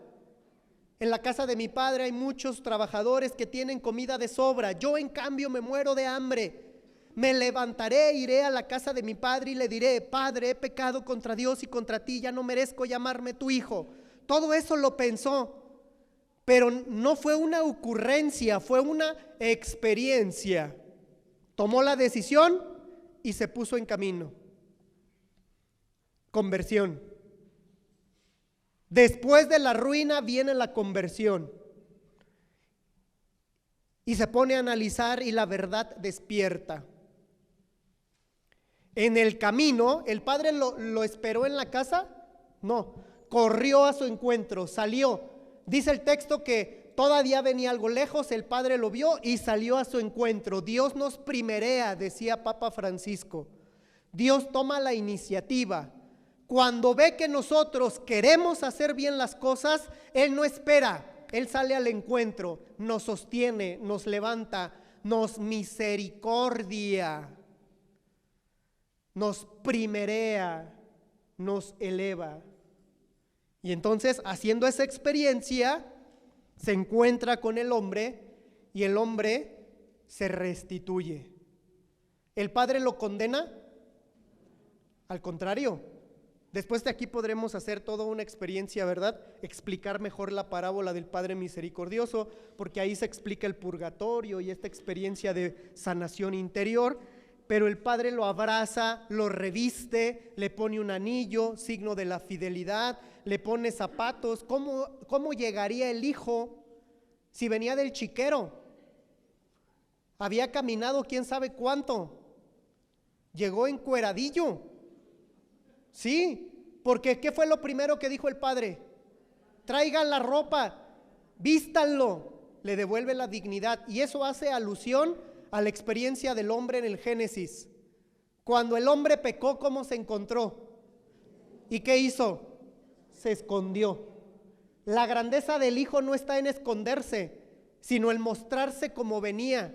En la casa de mi padre hay muchos trabajadores que tienen comida de sobra, yo en cambio me muero de hambre. Me levantaré, iré a la casa de mi padre y le diré, Padre, he pecado contra Dios y contra ti, ya no merezco llamarme tu hijo. Todo eso lo pensó. pero no fue una ocurrencia, fue una experiencia. Tomó la decisión y se puso en camino. Conversión. Después de la ruina viene la conversión. Y se pone a analizar y la verdad despierta. En el camino, ¿el padre lo esperó en la casa? No, corrió a su encuentro, salió. Dice el texto que todavía venía algo lejos, el padre lo vio y salió a su encuentro. Dios nos primerea, decía Papa Francisco. Dios toma la iniciativa. Cuando ve que nosotros queremos hacer bien las cosas, Él no espera. Él sale al encuentro, nos sostiene, nos levanta, nos misericordia, nos primerea, nos eleva. Y entonces, haciendo esa experiencia, se encuentra con el hombre y el hombre se restituye. ¿El padre lo condena? Al contrario. Después de aquí podremos hacer toda una experiencia, ¿verdad? Explicar mejor la parábola del Padre Misericordioso, porque ahí se explica el purgatorio y esta experiencia de sanación interior. Pero el Padre lo abraza, lo reviste, le pone un anillo, signo de la fidelidad, le pone zapatos. ¿Cómo llegaría el hijo si venía del chiquero? Había caminado quién sabe cuánto. Llegó encueradillo. Sí, porque ¿qué fue lo primero que dijo el padre? Traigan la ropa, vístanlo, le devuelve la dignidad. Y eso hace alusión a la experiencia del hombre en el Génesis. Cuando el hombre pecó, ¿cómo se encontró? ¿Y qué hizo? Se escondió. La grandeza del hijo no está en esconderse, sino en mostrarse como venía.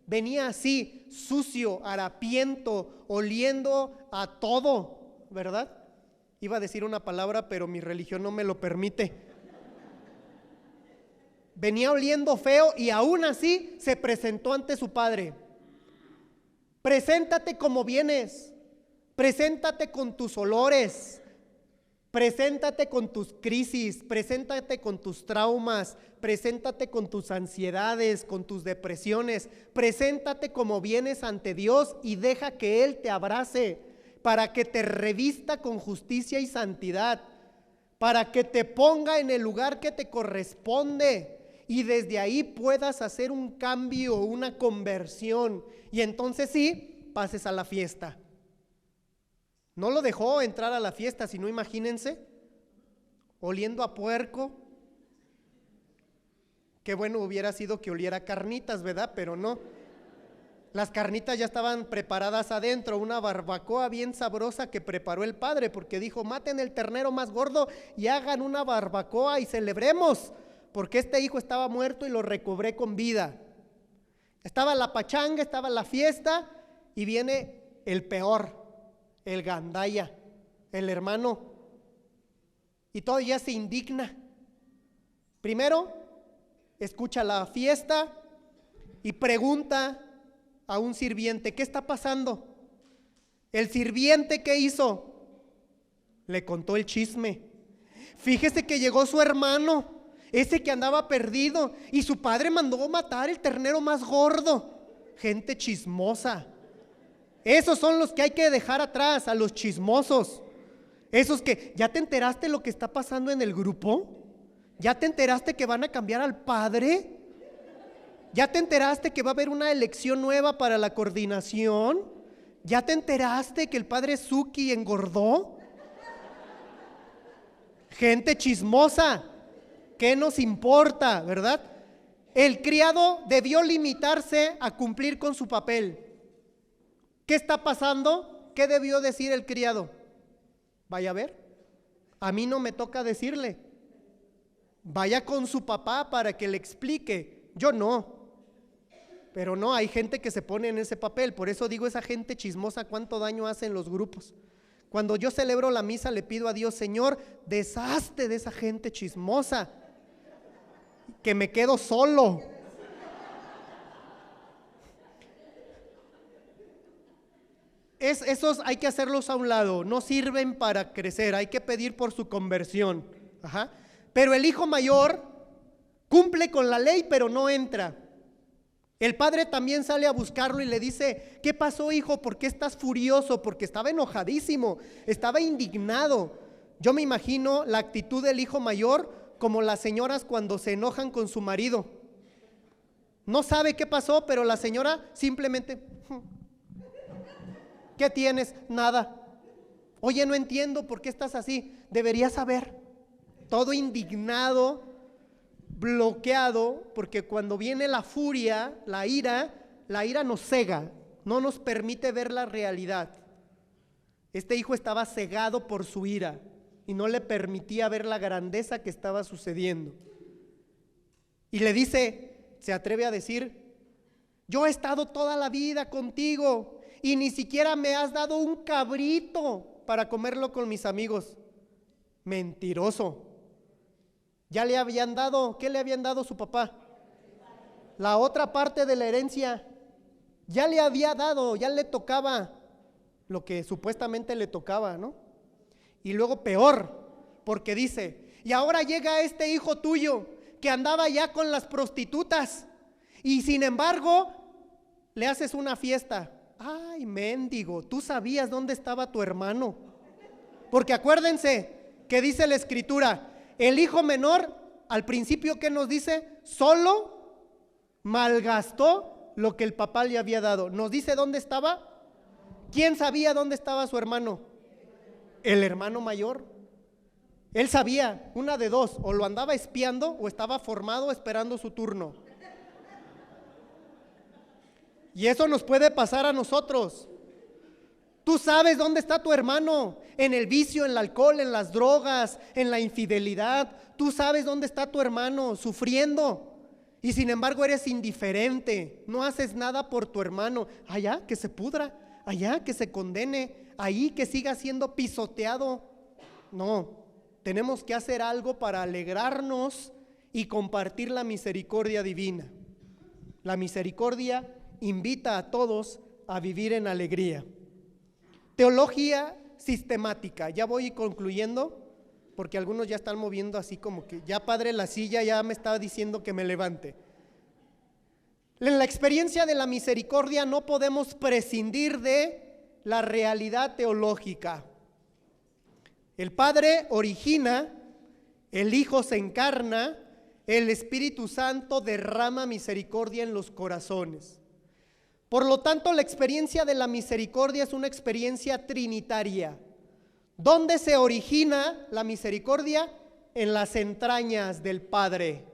Venía así, sucio, harapiento, oliendo a todo, ¿verdad? Iba a decir una palabra, pero mi religión no me lo permite. Venía oliendo feo y aún así se presentó ante su padre. Preséntate como vienes, preséntate con tus olores, preséntate con tus crisis, preséntate con tus traumas, preséntate con tus ansiedades, con tus depresiones, preséntate como vienes ante Dios y deja que Él te abrace, para que te revista con justicia y santidad, para que te ponga en el lugar que te corresponde y desde ahí puedas hacer un cambio, una conversión, y entonces sí, pases a la fiesta. No lo dejó entrar a la fiesta, sino imagínense, oliendo a puerco. Qué bueno hubiera sido que oliera a carnitas, ¿verdad? Pero no. Las carnitas ya estaban preparadas adentro, una barbacoa bien sabrosa que preparó el padre, porque dijo: maten el ternero más gordo y hagan una barbacoa y celebremos, porque este hijo estaba muerto y lo recobré con vida. Estaba la pachanga, estaba la fiesta, y viene el peor, el gandaya, el hermano, y todavía se indigna. Primero, escucha la fiesta y pregunta a un sirviente: ¿qué está pasando? El sirviente, ¿qué hizo? Le contó el chisme. Fíjese que llegó su hermano, ese que andaba perdido, y su padre mandó matar el ternero más gordo. Gente chismosa. Esos son los que hay que dejar atrás, a los chismosos. Esos que, ¿ya te enteraste lo que está pasando en el grupo? ¿Ya te enteraste que van a cambiar al padre? ¿Ya te enteraste que va a haber una elección nueva para la coordinación? ¿Ya te enteraste que el padre Suki engordó? Gente chismosa, ¿qué nos importa, verdad? El criado debió limitarse a cumplir con su papel. ¿Qué está pasando? ¿Qué debió decir el criado? Vaya a ver, a mí no me toca decirle. Vaya con su papá para que le explique. Yo no. Pero no, hay gente que se pone en ese papel. Por eso digo, esa gente chismosa, cuánto daño hace en los grupos. Cuando yo celebro la misa, le pido a Dios: Señor, deshazte de esa gente chismosa, que me quedo solo. Esos hay que hacerlos a un lado, no sirven para crecer, hay que pedir por su conversión. Pero el hijo mayor Cumple con la ley, pero no entra. El padre también sale a buscarlo y le dice: ¿qué pasó, hijo? ¿Por qué estás furioso? Porque estaba enojadísimo, estaba indignado. Yo me imagino la actitud del hijo mayor como las señoras cuando se enojan con su marido. No sabe qué pasó, pero la señora simplemente: ¿qué tienes? Nada. Oye, no entiendo por qué estás así. Deberías saber. Todo indignado, bloqueado, porque cuando viene la furia, la ira nos cega, no nos permite ver la realidad. Este hijo estaba cegado por su ira y no le permitía ver la grandeza que estaba sucediendo. Y le dice, se atreve a decir: yo he estado toda la vida contigo y ni siquiera me has dado un cabrito para comerlo con mis amigos. Mentiroso. Ya le habían dado, ¿qué le habían dado su papá? La otra parte de la herencia. Ya le había dado, ya le tocaba lo que supuestamente le tocaba, ¿no? Y luego peor, porque dice: y ahora llega este hijo tuyo que andaba ya con las prostitutas y sin embargo le haces una fiesta. Ay, mendigo, tú sabías dónde estaba tu hermano. Porque acuérdense que dice la escritura: el hijo menor, al principio, ¿qué nos dice? Solo malgastó lo que el papá le había dado. ¿Nos dice dónde estaba? ¿Quién sabía dónde estaba su hermano? El hermano mayor. Él sabía, una de dos: o lo andaba espiando o estaba formado esperando su turno. Y eso nos puede pasar a nosotros. Tú sabes dónde está tu hermano: en el vicio, en el alcohol, en las drogas, en la infidelidad. Tú sabes dónde está tu hermano sufriendo y sin embargo eres indiferente, no haces nada por tu hermano. Allá que se pudra, allá que se condene, ahí que siga siendo pisoteado. No, tenemos que hacer algo para alegrarnos y compartir la misericordia divina. La misericordia invita a todos a vivir en alegría. Teología sistemática. Ya voy concluyendo, porque algunos ya están moviendo así como que ya, padre, la silla ya me estaba diciendo que me levante. En la experiencia de la misericordia no podemos prescindir de la realidad teológica. El Padre origina, el Hijo se encarna, el Espíritu Santo derrama misericordia en los corazones. Por lo tanto, la experiencia de la misericordia es una experiencia trinitaria. ¿Dónde se origina la misericordia? En las entrañas del Padre.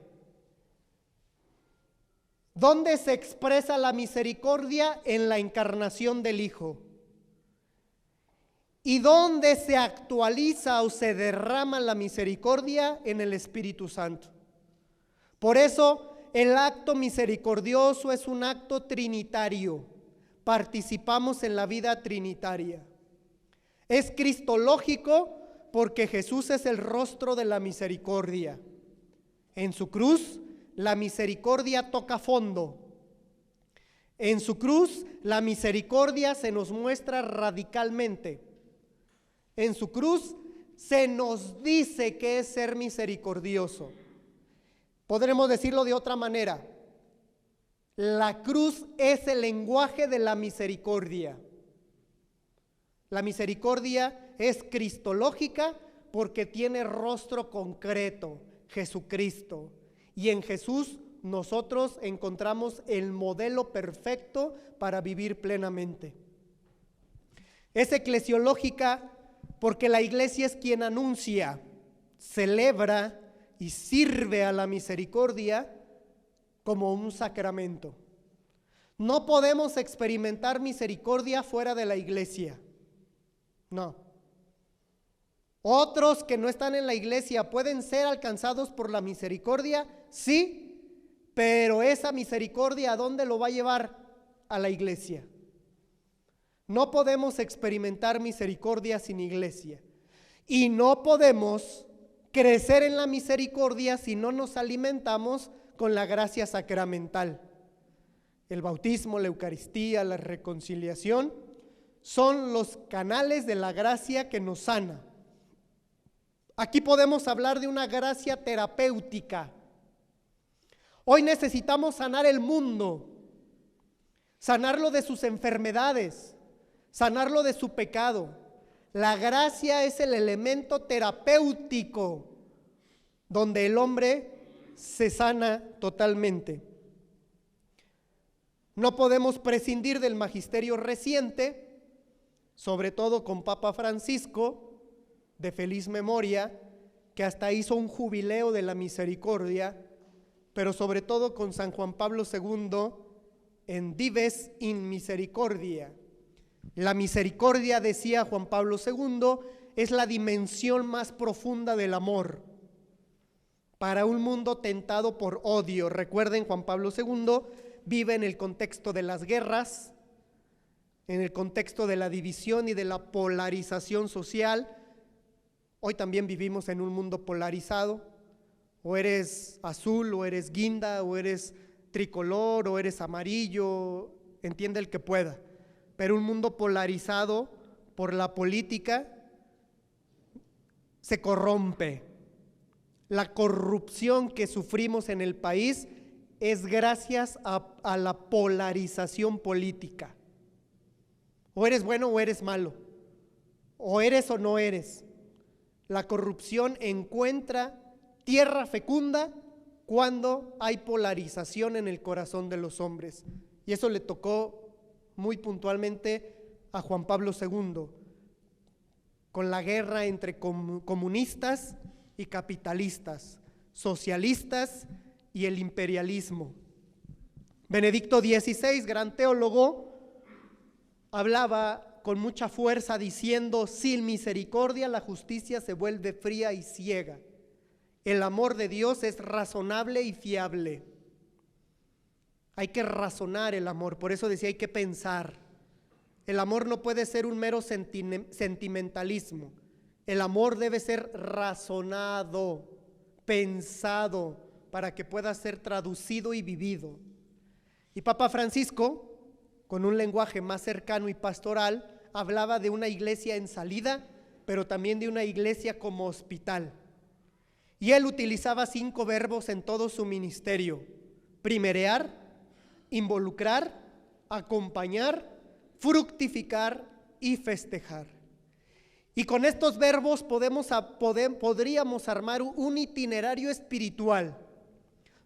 ¿Dónde se expresa la misericordia? En la encarnación del Hijo. ¿Y dónde se actualiza o se derrama la misericordia? En el Espíritu Santo. Por eso, el acto misericordioso es un acto trinitario. Participamos en la vida trinitaria. Es cristológico porque Jesús es el rostro de la misericordia. En su cruz, la misericordia toca fondo. En su cruz, la misericordia se nos muestra radicalmente. En su cruz, se nos dice que es ser misericordioso. Podremos decirlo de otra manera: la cruz es el lenguaje de la misericordia. La misericordia es cristológica porque tiene rostro concreto, Jesucristo. Y en Jesús nosotros encontramos el modelo perfecto para vivir plenamente. Es eclesiológica porque la iglesia es quien anuncia, celebra y sirve a la misericordia como un sacramento. No podemos experimentar misericordia fuera de la iglesia. No. Otros que no están en la iglesia pueden ser alcanzados por la misericordia, sí, pero esa misericordia, ¿a dónde lo va a llevar? A la iglesia. No podemos experimentar misericordia sin iglesia. Y no podemos crecer en la misericordia si no nos alimentamos con la gracia sacramental. El bautismo, la Eucaristía, la reconciliación son los canales de la gracia que nos sana. Aquí podemos hablar de una gracia terapéutica. Hoy necesitamos sanar el mundo, sanarlo de sus enfermedades, sanarlo de su pecado. La gracia es el elemento terapéutico donde el hombre se sana totalmente. No podemos prescindir del magisterio reciente, sobre todo con Papa Francisco, de feliz memoria, que hasta hizo un jubileo de la misericordia, pero sobre todo con San Juan Pablo II en Dives in Misericordia. La misericordia, decía Juan Pablo II, es la dimensión más profunda del amor para un mundo tentado por odio. Recuerden, Juan Pablo II vive en el contexto de las guerras, en el contexto de la división y de la polarización social. Hoy también vivimos en un mundo polarizado. O eres azul, o eres guinda, o eres tricolor, o eres amarillo, entiende el que pueda. Pero un mundo polarizado por la política se corrompe. La corrupción que sufrimos en el país es gracias a la polarización política. O eres bueno o eres malo, o eres o no eres. La corrupción encuentra tierra fecunda cuando hay polarización en el corazón de los hombres. Y eso le tocó muy puntualmente a Juan Pablo II, con la guerra entre comunistas y capitalistas, socialistas y el imperialismo. Benedicto XVI, gran teólogo, hablaba con mucha fuerza diciendo: sin misericordia la justicia se vuelve fría y ciega. El amor de Dios es razonable y fiable. Hay que razonar el amor, por eso decía hay que pensar. El amor no puede ser un mero sentimentalismo. El amor debe ser razonado, pensado, para que pueda ser traducido y vivido. Y Papa Francisco, con un lenguaje más cercano y pastoral, hablaba de una iglesia en salida, pero también de una iglesia como hospital. Y él utilizaba 5 verbos en todo su ministerio: primerear, involucrar, acompañar, fructificar y festejar. Y con estos verbos podríamos armar un itinerario espiritual.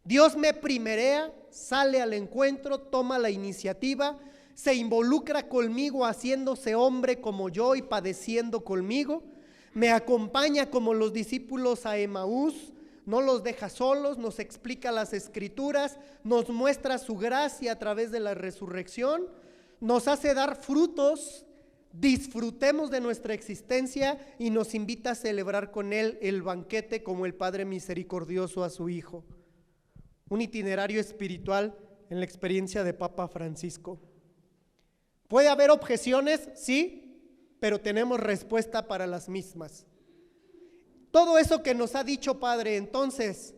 Dios me primerea, sale al encuentro, toma la iniciativa, se involucra conmigo haciéndose hombre como yo y padeciendo conmigo, me acompaña como los discípulos a Emaús, no los deja solos, nos explica las escrituras, nos muestra su gracia a través de la resurrección, nos hace dar frutos, disfrutemos de nuestra existencia y nos invita a celebrar con Él el banquete como el Padre misericordioso a su Hijo. Un itinerario espiritual en la experiencia de Papa Francisco. ¿Puede haber objeciones? Sí, pero tenemos respuesta para las mismas. Todo eso que nos ha dicho Padre, entonces,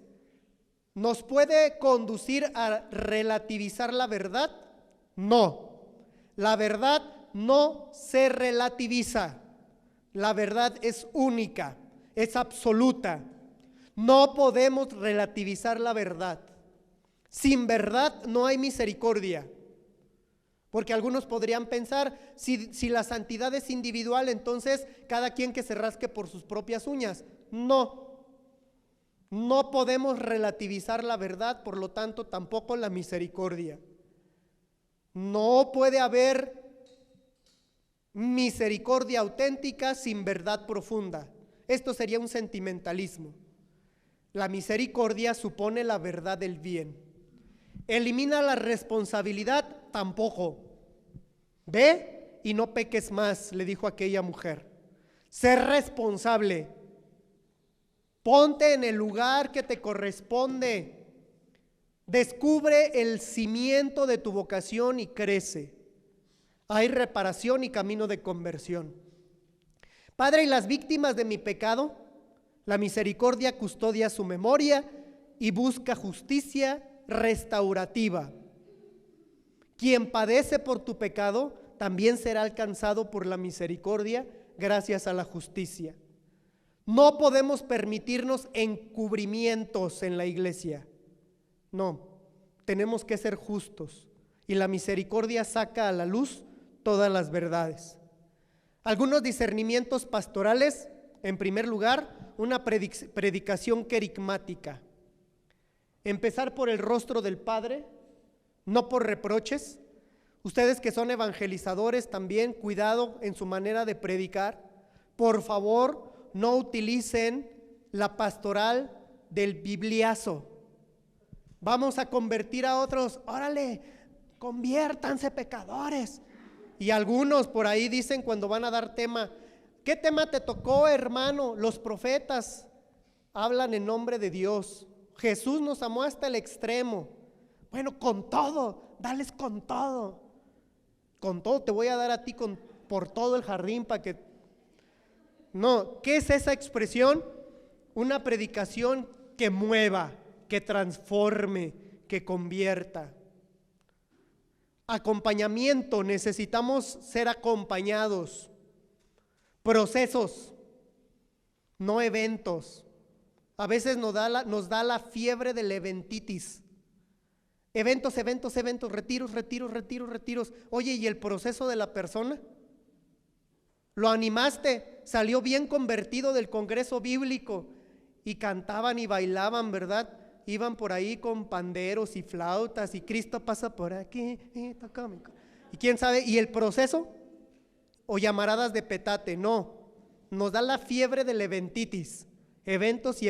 ¿nos puede conducir a relativizar la verdad? No, la verdad no se relativiza, la verdad es única, es absoluta. No podemos relativizar la verdad. Sin verdad no hay misericordia. Porque algunos podrían pensar, si la santidad es individual, entonces cada quien que se rasque por sus propias uñas. No podemos relativizar la verdad, por lo tanto tampoco la misericordia. No puede haber misericordia auténtica sin verdad profunda. Esto sería un sentimentalismo. La misericordia supone la verdad del bien. Elimina la responsabilidad, tampoco. Ve y no peques más, le dijo aquella mujer. Sé responsable. Ponte en el lugar que te corresponde. Descubre el cimiento de tu vocación y crece. Hay reparación y camino de conversión. Padre, y las víctimas de mi pecado, la misericordia custodia su memoria y busca justicia restaurativa. Quien padece por tu pecado también será alcanzado por la misericordia gracias a la justicia. No podemos permitirnos encubrimientos en la iglesia. No, tenemos que ser justos y la misericordia saca a la luz todas las verdades. Algunos discernimientos pastorales: en primer lugar, una predicación querigmática. Empezar por el rostro del Padre, no por reproches. Ustedes que son evangelizadores también, cuidado en su manera de predicar. Por favor, no utilicen la pastoral del bibliazo. Vamos a convertir a otros, órale, conviértanse pecadores. Y algunos por ahí dicen cuando van a dar tema: ¿qué tema te tocó, hermano? Los profetas hablan en nombre de Dios. Jesús nos amó hasta el extremo. Bueno, con todo, dales con todo. Con todo te voy a dar a ti por todo el jardín para que... No, ¿qué es esa expresión? Una predicación que mueva, que transforme, que convierta. Acompañamiento, necesitamos ser acompañados. Procesos, no eventos. A veces nos da la fiebre del eventitis. Eventos, retiros. Oye, ¿y el proceso de la persona? Lo animaste, salió bien convertido del congreso bíblico y cantaban y bailaban, ¿verdad? Iban por ahí con panderos y flautas y Cristo pasa por aquí y quién sabe, y el proceso, o llamaradas de petate. No, nos da la fiebre del eventitis, eventos.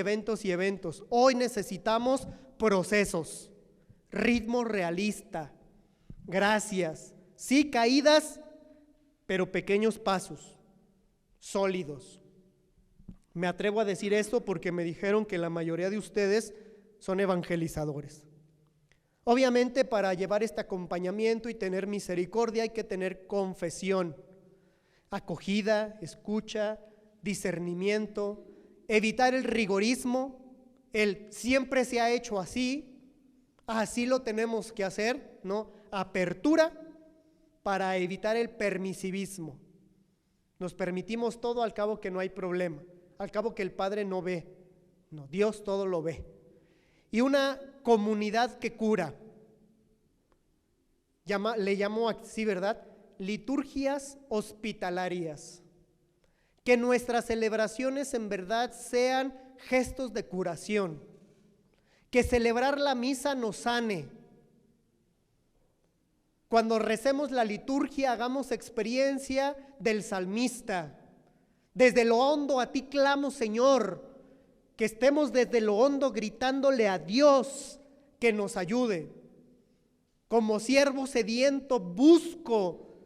Hoy necesitamos procesos, ritmo realista, gracias, sí, caídas, pero pequeños pasos, sólidos. Me atrevo a decir esto porque me dijeron que la mayoría de ustedes son evangelizadores. Obviamente, para llevar este acompañamiento y tener misericordia hay que tener confesión, acogida, escucha, discernimiento, evitar el rigorismo, el siempre se ha hecho así, así lo tenemos que hacer, ¿no? Apertura para evitar el permisivismo. Nos permitimos todo al cabo que no hay problema, al cabo que el Padre no ve, no, Dios todo lo ve. Y una comunidad que cura, le llamo así, ¿verdad? Liturgias hospitalarias. Que nuestras celebraciones en verdad sean gestos de curación. Que celebrar la misa nos sane. Cuando recemos la liturgia, hagamos experiencia del salmista. Desde lo hondo a ti clamo, Señor. Que estemos desde lo hondo gritándole a Dios que nos ayude. Como siervo sediento busco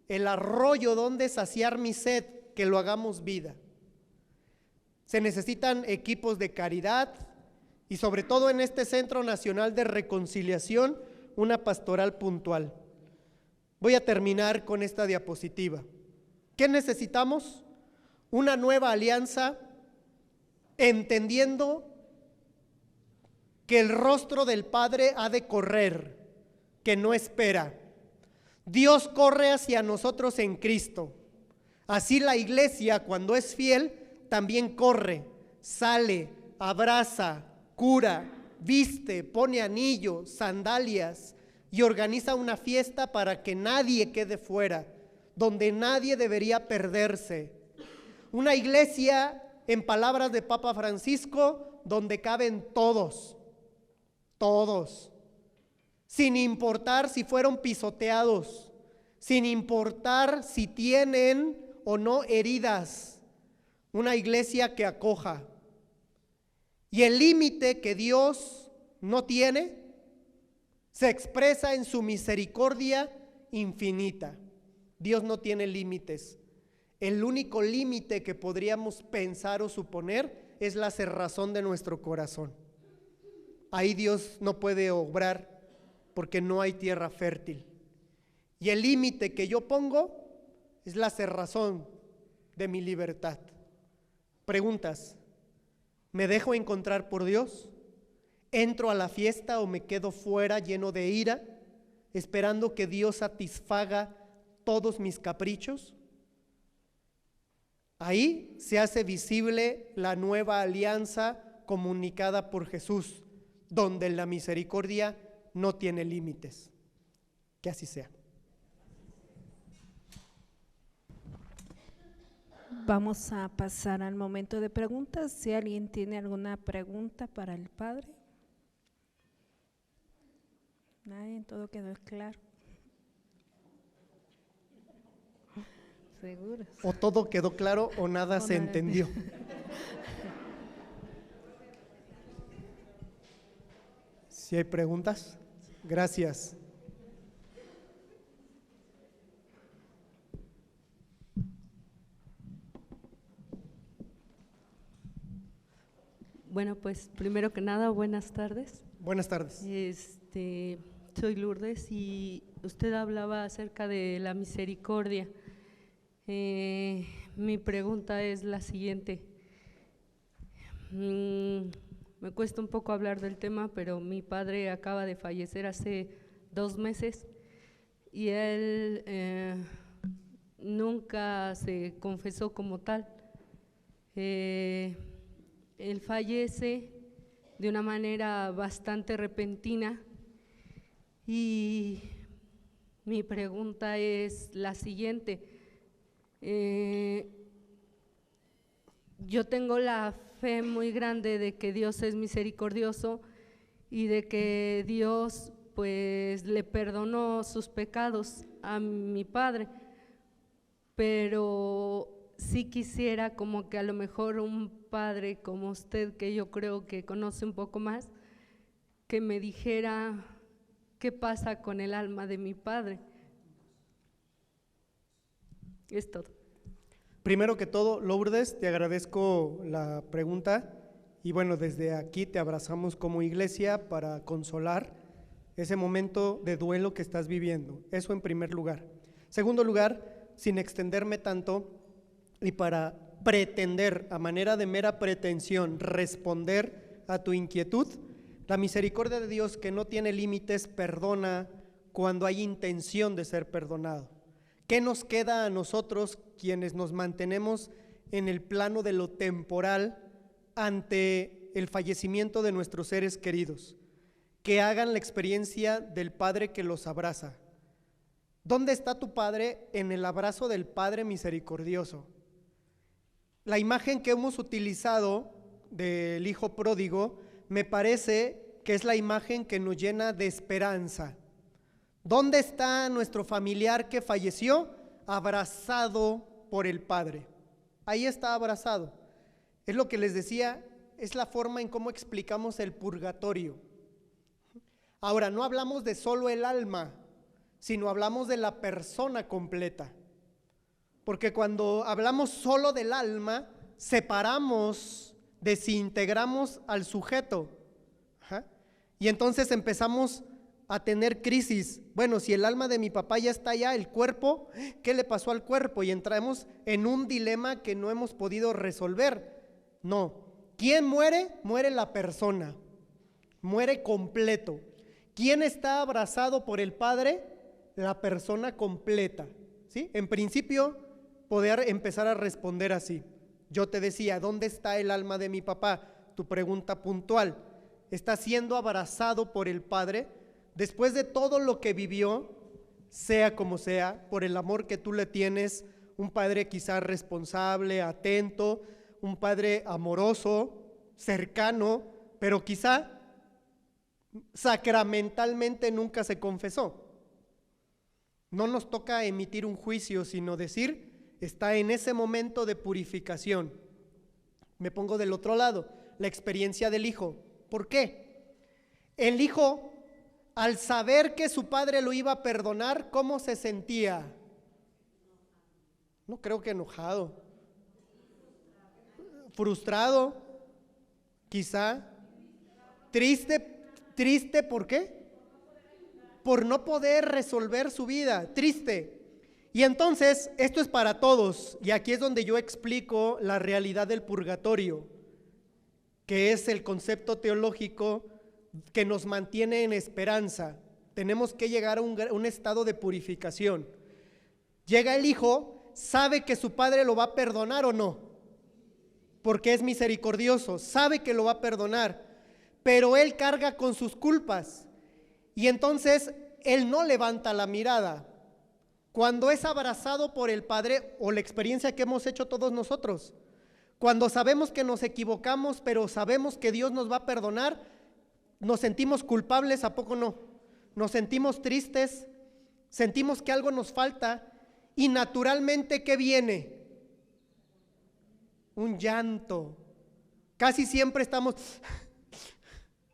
el arroyo donde saciar mi sed, que lo hagamos vida. Se necesitan equipos de caridad y sobre todo en este Centro Nacional de Reconciliación, una pastoral puntual. Voy a terminar con esta diapositiva. ¿Qué necesitamos? Una nueva alianza, entendiendo que el rostro del Padre ha de correr, que no espera. Dios corre hacia nosotros en Cristo. Así la iglesia, cuando es fiel, también corre, sale, abraza, cura, viste, pone anillo, sandalias y organiza una fiesta para que nadie quede fuera, donde nadie debería perderse. Una iglesia, en palabras de Papa Francisco, donde caben todos, sin importar si fueron pisoteados, sin importar si tienen o no heridas. Una iglesia que acoja. Y el límite que Dios no tiene se expresa en su misericordia infinita. Dios no tiene límites. El único límite que podríamos pensar o suponer es la cerrazón de nuestro corazón. Ahí Dios no puede obrar porque no hay tierra fértil. Y el límite que yo pongo es la cerrazón de mi libertad. Preguntas: ¿me dejo encontrar por Dios? ¿Entro a la fiesta o me quedo fuera lleno de ira, esperando que Dios satisfaga todos mis caprichos? Ahí se hace visible la nueva alianza comunicada por Jesús. donde la misericordia no tiene límites. Que así sea. Vamos a pasar al momento de preguntas. Si alguien tiene alguna pregunta para el Padre. Nadie, todo quedó claro. ¿Seguros? O todo quedó claro o nada se entendió. Si hay preguntas, gracias. Bueno, pues primero que nada, buenas tardes. Buenas tardes. Soy Lourdes y usted hablaba acerca de la misericordia. Mi pregunta es la siguiente. Me cuesta un poco hablar del tema, pero mi padre acaba de fallecer hace 2 meses y él nunca se confesó como tal. Él fallece de una manera bastante repentina y mi pregunta es la siguiente. Yo tengo la fe muy grande de que Dios es misericordioso y de que Dios pues le perdonó sus pecados a mi padre, pero sí quisiera como que a lo mejor un padre como usted, que yo creo que conoce un poco más, que me dijera qué pasa con el alma de mi padre. Es todo. Primero que todo, Lourdes, te agradezco la pregunta y bueno, desde aquí te abrazamos como iglesia para consolar ese momento de duelo que estás viviendo. Eso en primer lugar. Segundo lugar, sin extenderme tanto y para pretender, a manera de mera pretensión, responder a tu inquietud, la misericordia de Dios, que no tiene límites, perdona cuando hay intención de ser perdonado. ¿Qué nos queda a nosotros quienes nos mantenemos en el plano de lo temporal ante el fallecimiento de nuestros seres queridos? Que hagan la experiencia del Padre que los abraza. ¿Dónde está tu Padre? En el abrazo del Padre misericordioso. La imagen que hemos utilizado del Hijo Pródigo me parece que es la imagen que nos llena de esperanza. ¿Dónde está nuestro familiar que falleció? Abrazado por el Padre. Ahí está abrazado. Es lo que les decía, es la forma en cómo explicamos el purgatorio. Ahora, no hablamos de solo el alma, sino hablamos de la persona completa. Porque cuando hablamos solo del alma, separamos, desintegramos al sujeto. Y entonces empezamos a tener crisis. Bueno, si el alma de mi papá ya está allá, el cuerpo, ¿qué le pasó al cuerpo? Y entramos en un dilema que no hemos podido resolver. No, ¿quién muere? Muere la persona, muere completo. ¿Quién está abrazado por el Padre? La persona completa, ¿sí? En principio, poder empezar a responder así. Yo te decía, ¿dónde está el alma de mi papá? Tu pregunta puntual. ¿Está siendo abrazado por el Padre? Después de todo lo que vivió, sea como sea, por el amor que tú le tienes, un padre quizás responsable, atento, un padre amoroso, cercano, pero quizá sacramentalmente nunca se confesó. No nos toca emitir un juicio, sino decir, está en ese momento de purificación. Me pongo del otro lado, la experiencia del hijo. ¿Por qué? El hijo, al saber que su padre lo iba a perdonar, ¿cómo se sentía? No creo que enojado. Frustrado, quizá. Triste, ¿por qué? Por no poder resolver su vida, triste. Y entonces, esto es para todos, y aquí es donde yo explico la realidad del purgatorio, que es el concepto teológico que nos mantiene en esperanza. Tenemos que llegar a un estado de purificación. Llega el hijo, sabe que su padre lo va a perdonar o no, porque es misericordioso, sabe que lo va a perdonar, pero él carga con sus culpas y entonces él no levanta la mirada. Cuando es abrazado por el Padre, o la experiencia que hemos hecho todos nosotros, cuando sabemos que nos equivocamos, pero sabemos que Dios nos va a perdonar, nos sentimos culpables, ¿a poco no? Nos sentimos tristes, sentimos que algo nos falta y naturalmente, ¿qué viene? Un llanto. Casi siempre estamos,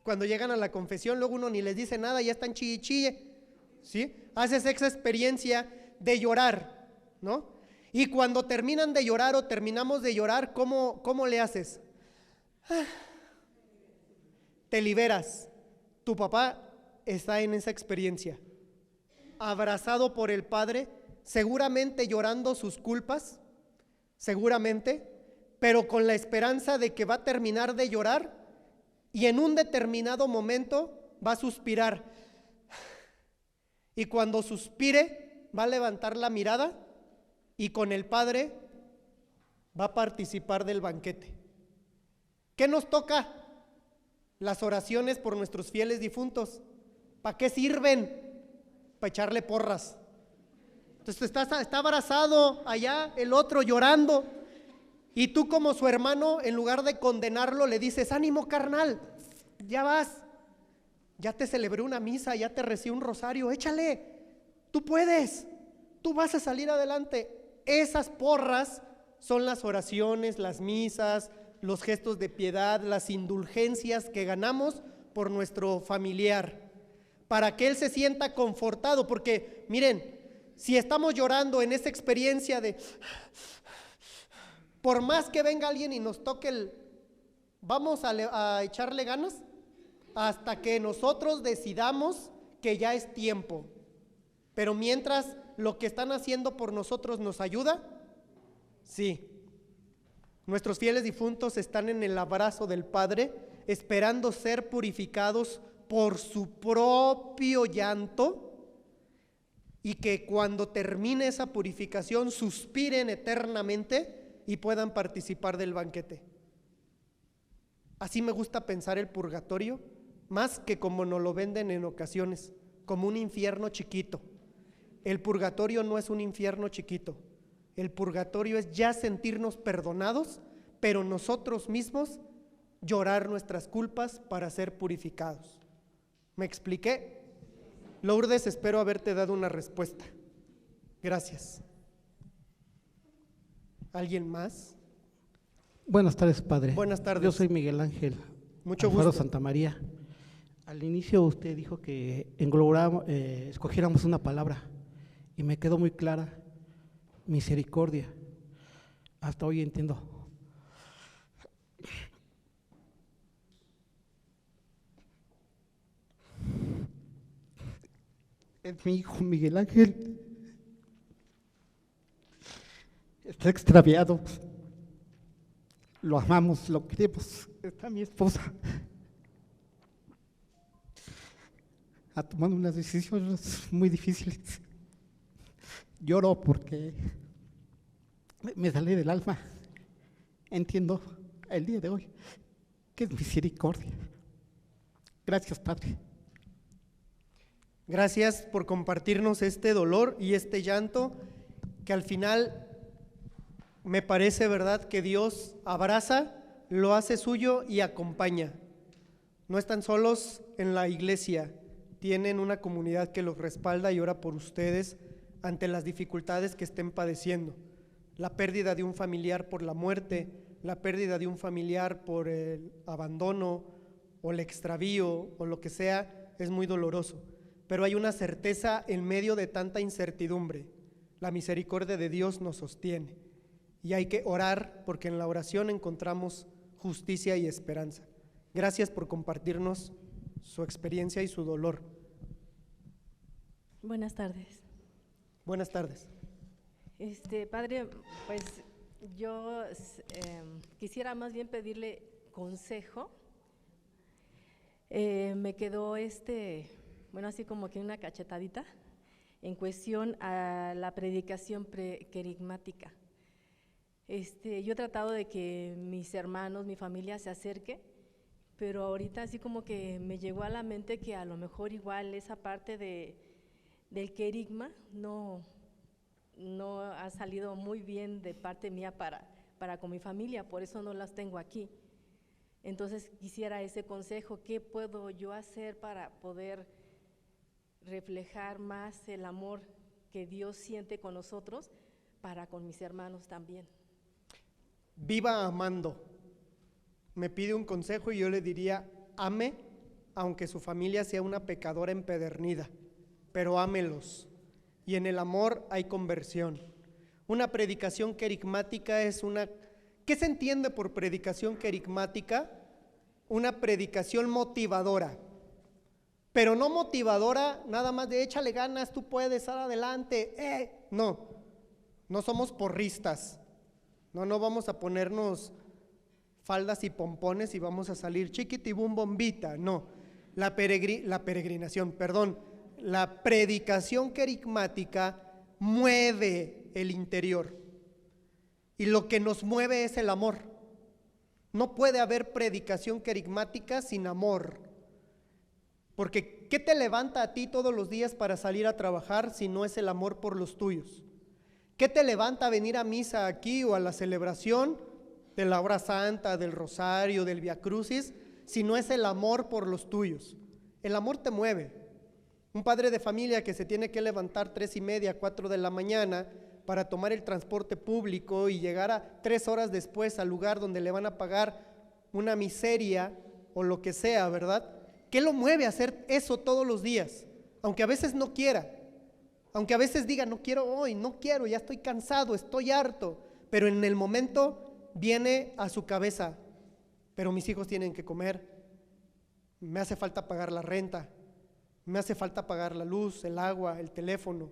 cuando llegan a la confesión, luego uno ni les dice nada, ya están chille, chille, ¿sí? Haces esa experiencia de llorar, ¿no? Y cuando terminan de llorar o terminamos de llorar, ¿cómo le haces? Te liberas. Tu papá está en esa experiencia, abrazado por el Padre, seguramente llorando sus culpas, seguramente, pero con la esperanza de que va a terminar de llorar y en un determinado momento va a suspirar. Y cuando suspire, va a levantar la mirada y con el Padre va a participar del banquete. ¿Qué nos toca? Las oraciones por nuestros fieles difuntos. ¿Para qué sirven? Para echarle porras. Entonces está abrazado allá, el otro llorando, y tú como su hermano, en lugar de condenarlo, le dices: ánimo, carnal, ya vas, ya te celebré una misa, ya te recé un rosario, échale, tú puedes, tú vas a salir adelante. Esas porras son las oraciones, las misas, los gestos de piedad, las indulgencias que ganamos por nuestro familiar, para que él se sienta confortado, porque miren, si estamos llorando en esa experiencia de, por más que venga alguien y nos toque vamos a echarle ganas hasta que nosotros decidamos que ya es tiempo. Pero mientras lo que están haciendo por nosotros nos ayuda, sí. Nuestros fieles difuntos están en el abrazo del Padre, esperando ser purificados por su propio llanto, y que cuando termine esa purificación suspiren eternamente y puedan participar del banquete. Así me gusta pensar el purgatorio, más que como nos lo venden en ocasiones, como un infierno chiquito. El purgatorio no es un infierno chiquito. El purgatorio es ya sentirnos perdonados, pero nosotros mismos llorar nuestras culpas para ser purificados. ¿Me expliqué? Lourdes, espero haberte dado una respuesta. Gracias. ¿Alguien más? Buenas tardes, padre. Buenas tardes. Yo soy Miguel Ángel. Mucho Alfaro gusto. Santa María. Al inicio usted dijo que escogiéramos una palabra y me quedó muy clara: misericordia. Hasta hoy entiendo. Es mi hijo Miguel Ángel. Está extraviado. Lo amamos, lo queremos. Está mi esposa. Ha tomado unas decisiones muy difíciles. Lloro porque me sale del alma. Entiendo el día de hoy que es misericordia. Gracias, Padre. Gracias por compartirnos este dolor y este llanto, que al final me parece, ¿verdad?, que Dios abraza, lo hace suyo y acompaña. No están solos en la iglesia, tienen una comunidad que los respalda y ora por ustedes ante las dificultades que estén padeciendo. La pérdida de un familiar por la muerte, la pérdida de un familiar por el abandono o el extravío o lo que sea, es muy doloroso. Pero hay una certeza en medio de tanta incertidumbre: la misericordia de Dios nos sostiene. Y hay que orar, porque en la oración encontramos justicia y esperanza. Gracias por compartirnos su experiencia y su dolor. Buenas tardes. Buenas tardes. Padre, pues yo quisiera más bien pedirle consejo. Me quedó así como que una cachetadita en cuestión a la predicación querigmática. Yo he tratado de que mis hermanos, mi familia se acerque, pero ahorita así como que me llegó a la mente que a lo mejor igual esa parte del querigma no ha salido muy bien de parte mía para con mi familia, por eso no las tengo aquí. Entonces quisiera ese consejo, ¿qué puedo yo hacer para poder reflejar más el amor que Dios siente con nosotros para con mis hermanos también? Viva amando. Me pide un consejo y yo le diría, ame, aunque su familia sea una pecadora empedernida, pero ámelos. Y en el amor hay conversión. Una predicación querigmática es una… ¿Qué se entiende por predicación querigmática? Una predicación motivadora, pero no motivadora nada más de échale ganas, tú puedes, sal adelante. No somos porristas. No vamos a ponernos faldas y pompones y vamos a salir chiquitibum bombita. No, la predicación querigmática mueve el interior y lo que nos mueve es el amor. No puede haber predicación querigmática sin amor, porque ¿qué te levanta a ti todos los días para salir a trabajar si no es el amor por los tuyos? ¿Qué te levanta a venir a misa aquí o a la celebración de la hora santa, del rosario, del Via Crucis, si no es el amor por los tuyos? El amor te mueve. Un padre de familia que se tiene que levantar 3:30, 4 de la mañana para tomar el transporte público y llegar a 3 horas después al lugar donde le van a pagar una miseria o lo que sea, ¿verdad? ¿Qué lo mueve a hacer eso todos los días? Aunque a veces no quiera, aunque a veces diga, no quiero hoy, no quiero, ya estoy cansado, estoy harto, pero en el momento viene a su cabeza, pero mis hijos tienen que comer, me hace falta pagar la renta, me hace falta pagar la luz, el agua, el teléfono,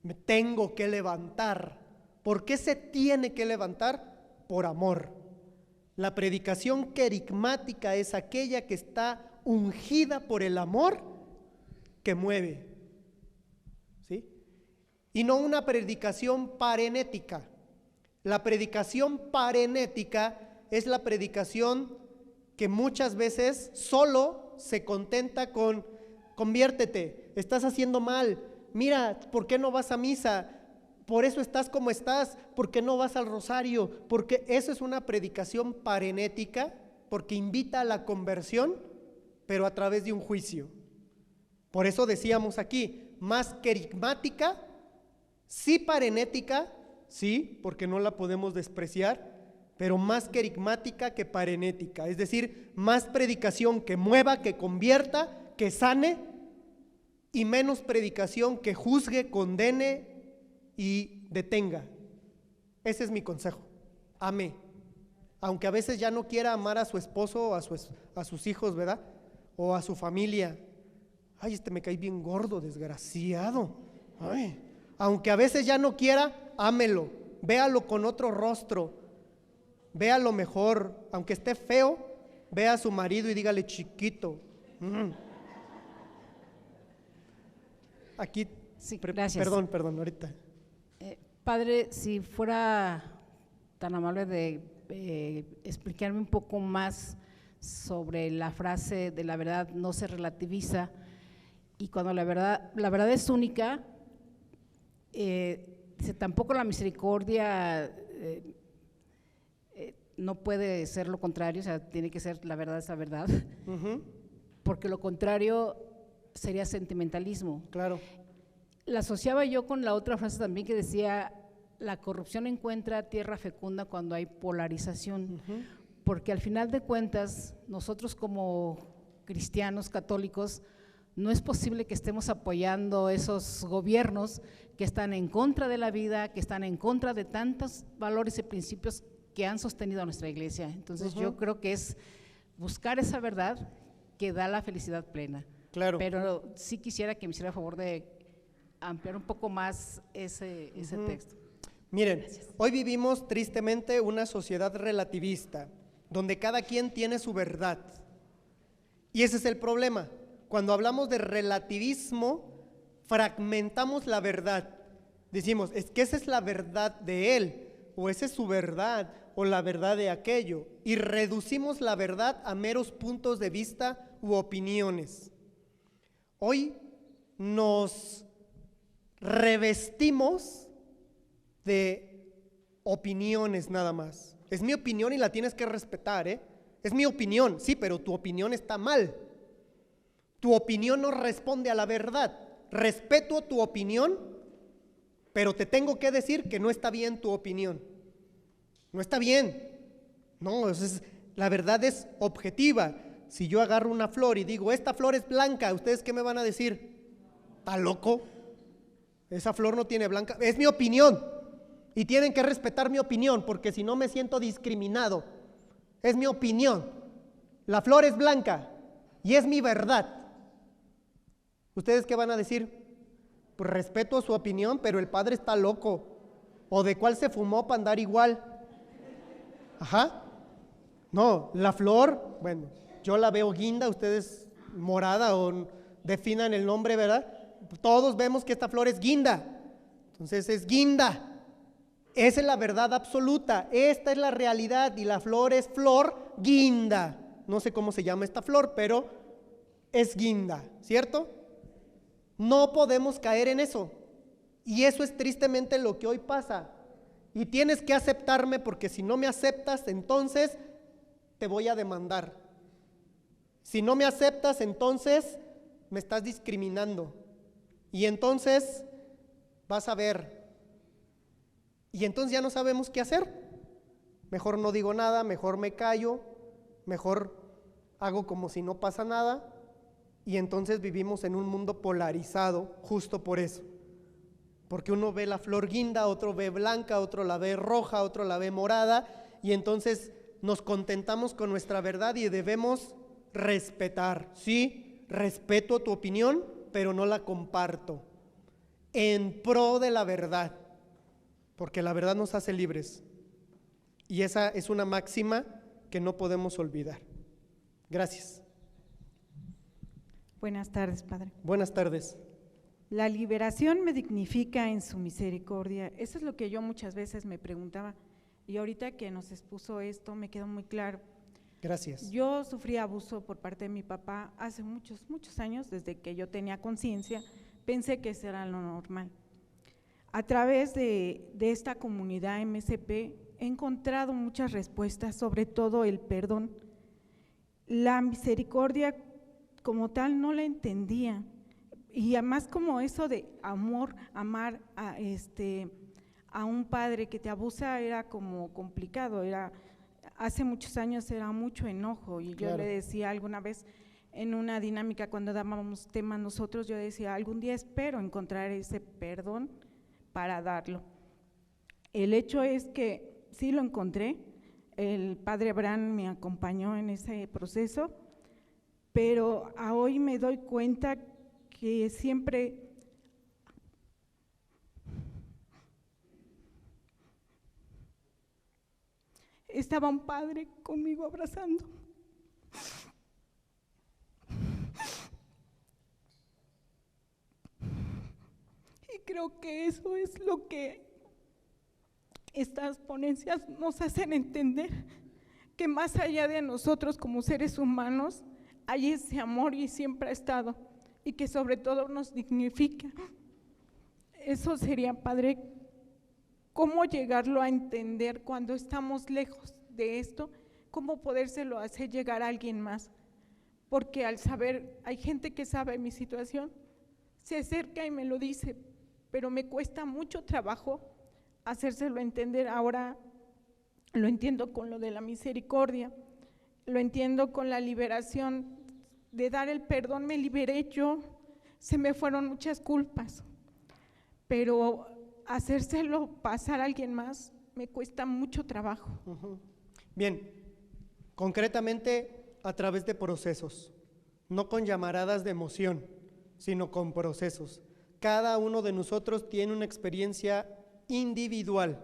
me tengo que levantar. ¿Por qué se tiene que levantar? Por amor. La predicación querigmática es aquella que está ungida por el amor que mueve, ¿sí? Y no una predicación parenética. La predicación parenética es la predicación que muchas veces solo se contenta con conviértete, estás haciendo mal, mira, ¿por qué no vas a misa? Por eso estás como estás, ¿por qué no vas al rosario? Porque eso es una predicación parenética, porque invita a la conversión, pero a través de un juicio. Por eso decíamos aquí, más querigmática, sí parenética, sí, porque no la podemos despreciar, pero más querigmática que parenética, es decir, más predicación que mueva, que convierta, que sane, y menos predicación que juzgue, condene y detenga. Ese es mi consejo. Ame. Aunque a veces ya no quiera amar a su esposo o a sus hijos, ¿verdad? O a su familia. Ay, este me cae bien gordo, desgraciado. Ay. Aunque a veces ya no quiera, ámelo. Véalo con otro rostro. Véalo mejor. Aunque esté feo, vea a su marido y dígale chiquito. Aquí, sí, gracias. Perdón, ahorita. Padre, si fuera tan amable de explicarme un poco más sobre la frase de la verdad no se relativiza, y cuando la verdad es única, dice, tampoco la misericordia no puede ser lo contrario, o sea, tiene que ser la verdad esa verdad, porque lo contrario sería sentimentalismo. Claro. La asociaba yo con la otra frase también que decía, la corrupción encuentra tierra fecunda cuando hay polarización, porque al final de cuentas, nosotros como cristianos católicos, no es posible que estemos apoyando esos gobiernos que están en contra de la vida, que están en contra de tantos valores y principios que han sostenido a nuestra iglesia. Entonces yo creo que es buscar esa verdad que da la felicidad plena. Claro. Pero sí quisiera que me hiciera el favor de ampliar un poco más ese texto. Miren, hoy vivimos tristemente una sociedad relativista, donde cada quien tiene su verdad. Y ese es el problema. Cuando hablamos de relativismo, fragmentamos la verdad. Decimos, es que esa es la verdad de él, o esa es su verdad, o la verdad de aquello, y reducimos la verdad a meros puntos de vista u opiniones. Hoy nos revestimos de opiniones nada más. Es mi opinión y la tienes que respetar, ¿eh? Es mi opinión, sí, pero tu opinión está mal. Tu opinión no responde a la verdad. Respeto tu opinión, pero te tengo que decir que no está bien tu opinión. No está bien. No, la verdad es objetiva. Si yo agarro una flor y digo, esta flor es blanca, ¿ustedes qué me van a decir? ¿Está loco? Esa flor no tiene blanca. Es mi opinión. Y tienen que respetar mi opinión, porque si no me siento discriminado. Es mi opinión. La flor es blanca y es mi verdad. ¿Ustedes qué van a decir? Pues respeto su opinión, pero el padre está loco. ¿O de cuál se fumó para andar igual? Ajá. No, la flor, bueno, yo la veo guinda, ustedes morada o definan el nombre, ¿verdad? Todos vemos que esta flor es guinda. Entonces es guinda. Esa es la verdad absoluta. Esta es la realidad y la flor es flor guinda. No sé cómo se llama esta flor, pero es guinda, ¿cierto? No podemos caer en eso. Y eso es tristemente lo que hoy pasa. Y tienes que aceptarme, porque si no me aceptas, entonces te voy a demandar. Si no me aceptas, entonces me estás discriminando. Y entonces vas a ver. Y entonces ya no sabemos qué hacer. Mejor no digo nada, mejor me callo, mejor hago como si no pasa nada. Y entonces vivimos en un mundo polarizado justo por eso. Porque uno ve la flor guinda, otro ve blanca, otro la ve roja, otro la ve morada. Y entonces nos contentamos con nuestra verdad y debemos respetar. Sí, respeto tu opinión, pero no la comparto. En pro de la verdad. Porque la verdad nos hace libres. Y esa es una máxima que no podemos olvidar. Gracias. Buenas tardes, Padre. Buenas tardes. La liberación me dignifica en su misericordia. Eso es lo que yo muchas veces me preguntaba. Y ahorita que nos expuso esto, me quedó muy claro. Gracias. Yo sufrí abuso por parte de mi papá hace muchos años, desde que yo tenía conciencia, pensé que eso era lo normal. A través de esta comunidad MSP he encontrado muchas respuestas, sobre todo el perdón. La misericordia como tal no la entendía, y además como eso de amor, amar a un padre que te abusa era como complicado, hace muchos años era mucho enojo, y yo le decía alguna vez en una dinámica cuando dábamos tema nosotros, yo decía, algún día espero encontrar ese perdón para darlo. El hecho es que sí lo encontré, el padre Abraham me acompañó en ese proceso, pero a hoy me doy cuenta que siempre estaba un padre conmigo abrazando. Y creo que eso es lo que estas ponencias nos hacen entender, que más allá de nosotros como seres humanos, hay ese amor y siempre ha estado, y que sobre todo nos dignifica. Eso sería, Padre, cómo llegarlo a entender cuando estamos lejos de esto, cómo podérselo hacer llegar a alguien más, porque al saber, hay gente que sabe mi situación, se acerca y me lo dice, pero me cuesta mucho trabajo hacérselo entender. Ahora lo entiendo con lo de la misericordia, lo entiendo con la liberación, de dar el perdón me liberé yo, se me fueron muchas culpas, pero hacérselo pasar a alguien más me cuesta mucho trabajo. Bien, concretamente a través de procesos, no con llamaradas de emoción, sino con procesos. Cada uno de nosotros tiene una experiencia individual.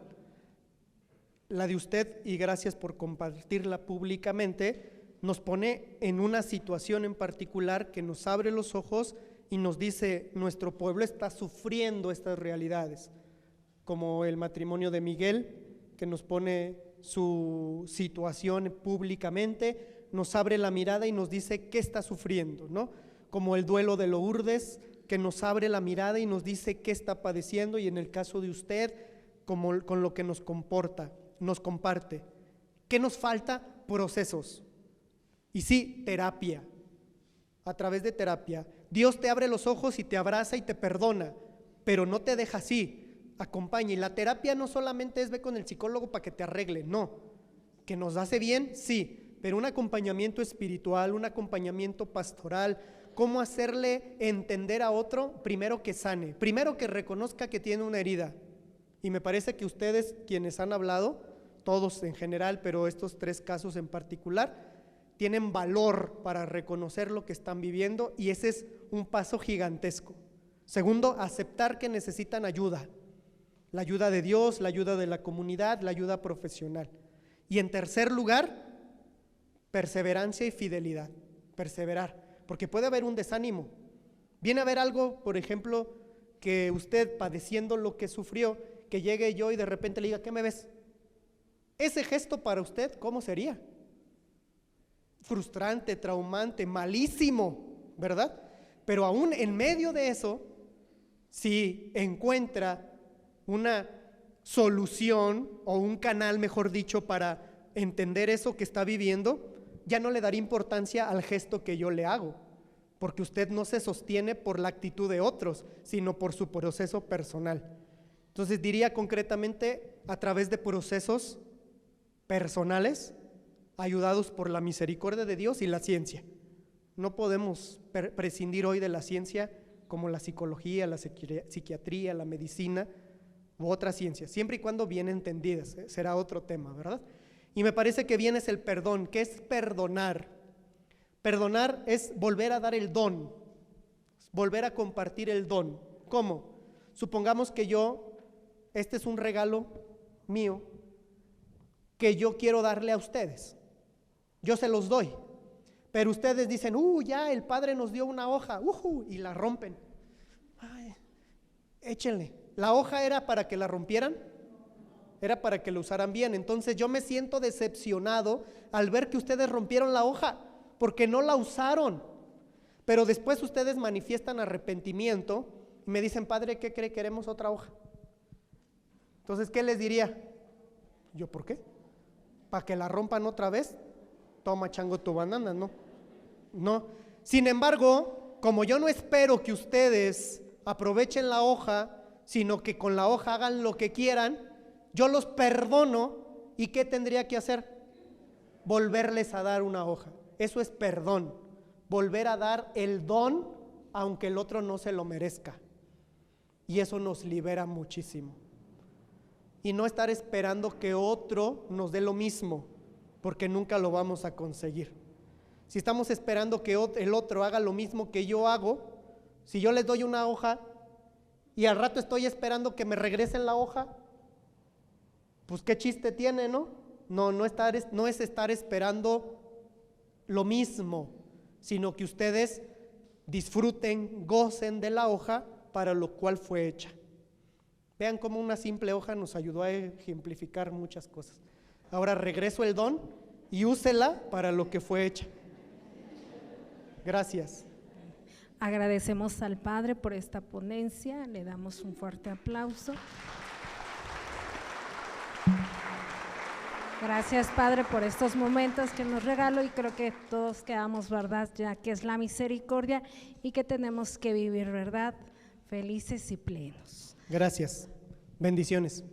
La de usted, y gracias por compartirla públicamente, nos pone en una situación en particular que nos abre los ojos y nos dice, nuestro pueblo está sufriendo estas realidades, como el matrimonio de Miguel, que nos pone su situación públicamente, nos abre la mirada y nos dice qué está sufriendo, ¿no? Como el duelo de Lourdes, que nos abre la mirada y nos dice qué está padeciendo, y en el caso de usted, como con lo que nos comporta, nos comparte. ¿Qué nos falta? Procesos. Y sí, terapia. A través de terapia. Dios te abre los ojos y te abraza y te perdona, pero no te deja así, acompaña. Y la terapia no solamente es ve con el psicólogo para que te arregle, no. Que nos hace bien, sí, pero un acompañamiento espiritual, un acompañamiento pastoral, cómo hacerle entender a otro, primero que sane, primero que reconozca que tiene una herida. Y me parece que ustedes, quienes han hablado, todos en general, pero estos 3 casos en particular, tienen valor para reconocer lo que están viviendo, y ese es un paso gigantesco. Segundo, aceptar que necesitan ayuda, la ayuda de Dios, la ayuda de la comunidad, la ayuda profesional. Y en tercer lugar, perseverancia y fidelidad, perseverar. Porque puede haber un desánimo, viene a haber algo, por ejemplo, que usted padeciendo lo que sufrió, que llegue yo y de repente le diga, ¿qué me ves? Ese gesto para usted, ¿cómo sería? Frustrante, traumante, malísimo, ¿verdad? Pero aún en medio de eso, si encuentra una solución o un canal, mejor dicho, para entender eso que está viviendo, ya no le daría importancia al gesto que yo le hago, porque usted no se sostiene por la actitud de otros, sino por su proceso personal. Entonces diría concretamente, a través de procesos personales, ayudados por la misericordia de Dios y la ciencia. No podemos prescindir hoy de la ciencia como la psicología, la psiquiatría, la medicina u otras ciencias, siempre y cuando bien entendidas, será otro tema, ¿verdad? Y me parece que bien es el perdón. ¿Qué es perdonar? Perdonar es volver a dar el don, volver a compartir el don. ¿Cómo? Supongamos que este es un regalo mío que yo quiero darle a ustedes. Yo se los doy, pero ustedes dicen, ya el Padre nos dio una hoja, y la rompen. Ay, échenle. ¿La hoja era para que la rompieran? Era para que lo usaran bien. Entonces yo me siento decepcionado al ver que ustedes rompieron la hoja porque no la usaron, pero después ustedes manifiestan arrepentimiento y me dicen, Padre, ¿qué cree? Queremos otra hoja. Entonces, ¿qué les diría? ¿Yo por qué? ¿Para que la rompan otra vez? Toma, chango, tu banana, no. Sin embargo, como yo no espero que ustedes aprovechen la hoja, sino que con la hoja hagan lo que quieran, yo los perdono. ¿Y qué tendría que hacer? Volverles a dar una hoja. Eso es perdón, volver a dar el don aunque el otro no se lo merezca, y eso nos libera muchísimo. Y no estar esperando que otro nos dé lo mismo, porque nunca lo vamos a conseguir. Si estamos esperando que el otro haga lo mismo que yo hago, si yo les doy una hoja y al rato estoy esperando que me regresen la hoja, pues qué chiste tiene, ¿no? No es estar esperando lo mismo, sino que ustedes disfruten, gocen de la hoja para lo cual fue hecha. Vean cómo una simple hoja nos ayudó a ejemplificar muchas cosas. Ahora regreso el don y úsela para lo que fue hecha. Gracias. Agradecemos al Padre por esta ponencia, le damos un fuerte aplauso. Gracias, Padre, por estos momentos que nos regaló, y creo que todos quedamos, ¿verdad?, ya que es la misericordia y que tenemos que vivir, ¿verdad?, felices y plenos. Gracias. Bendiciones.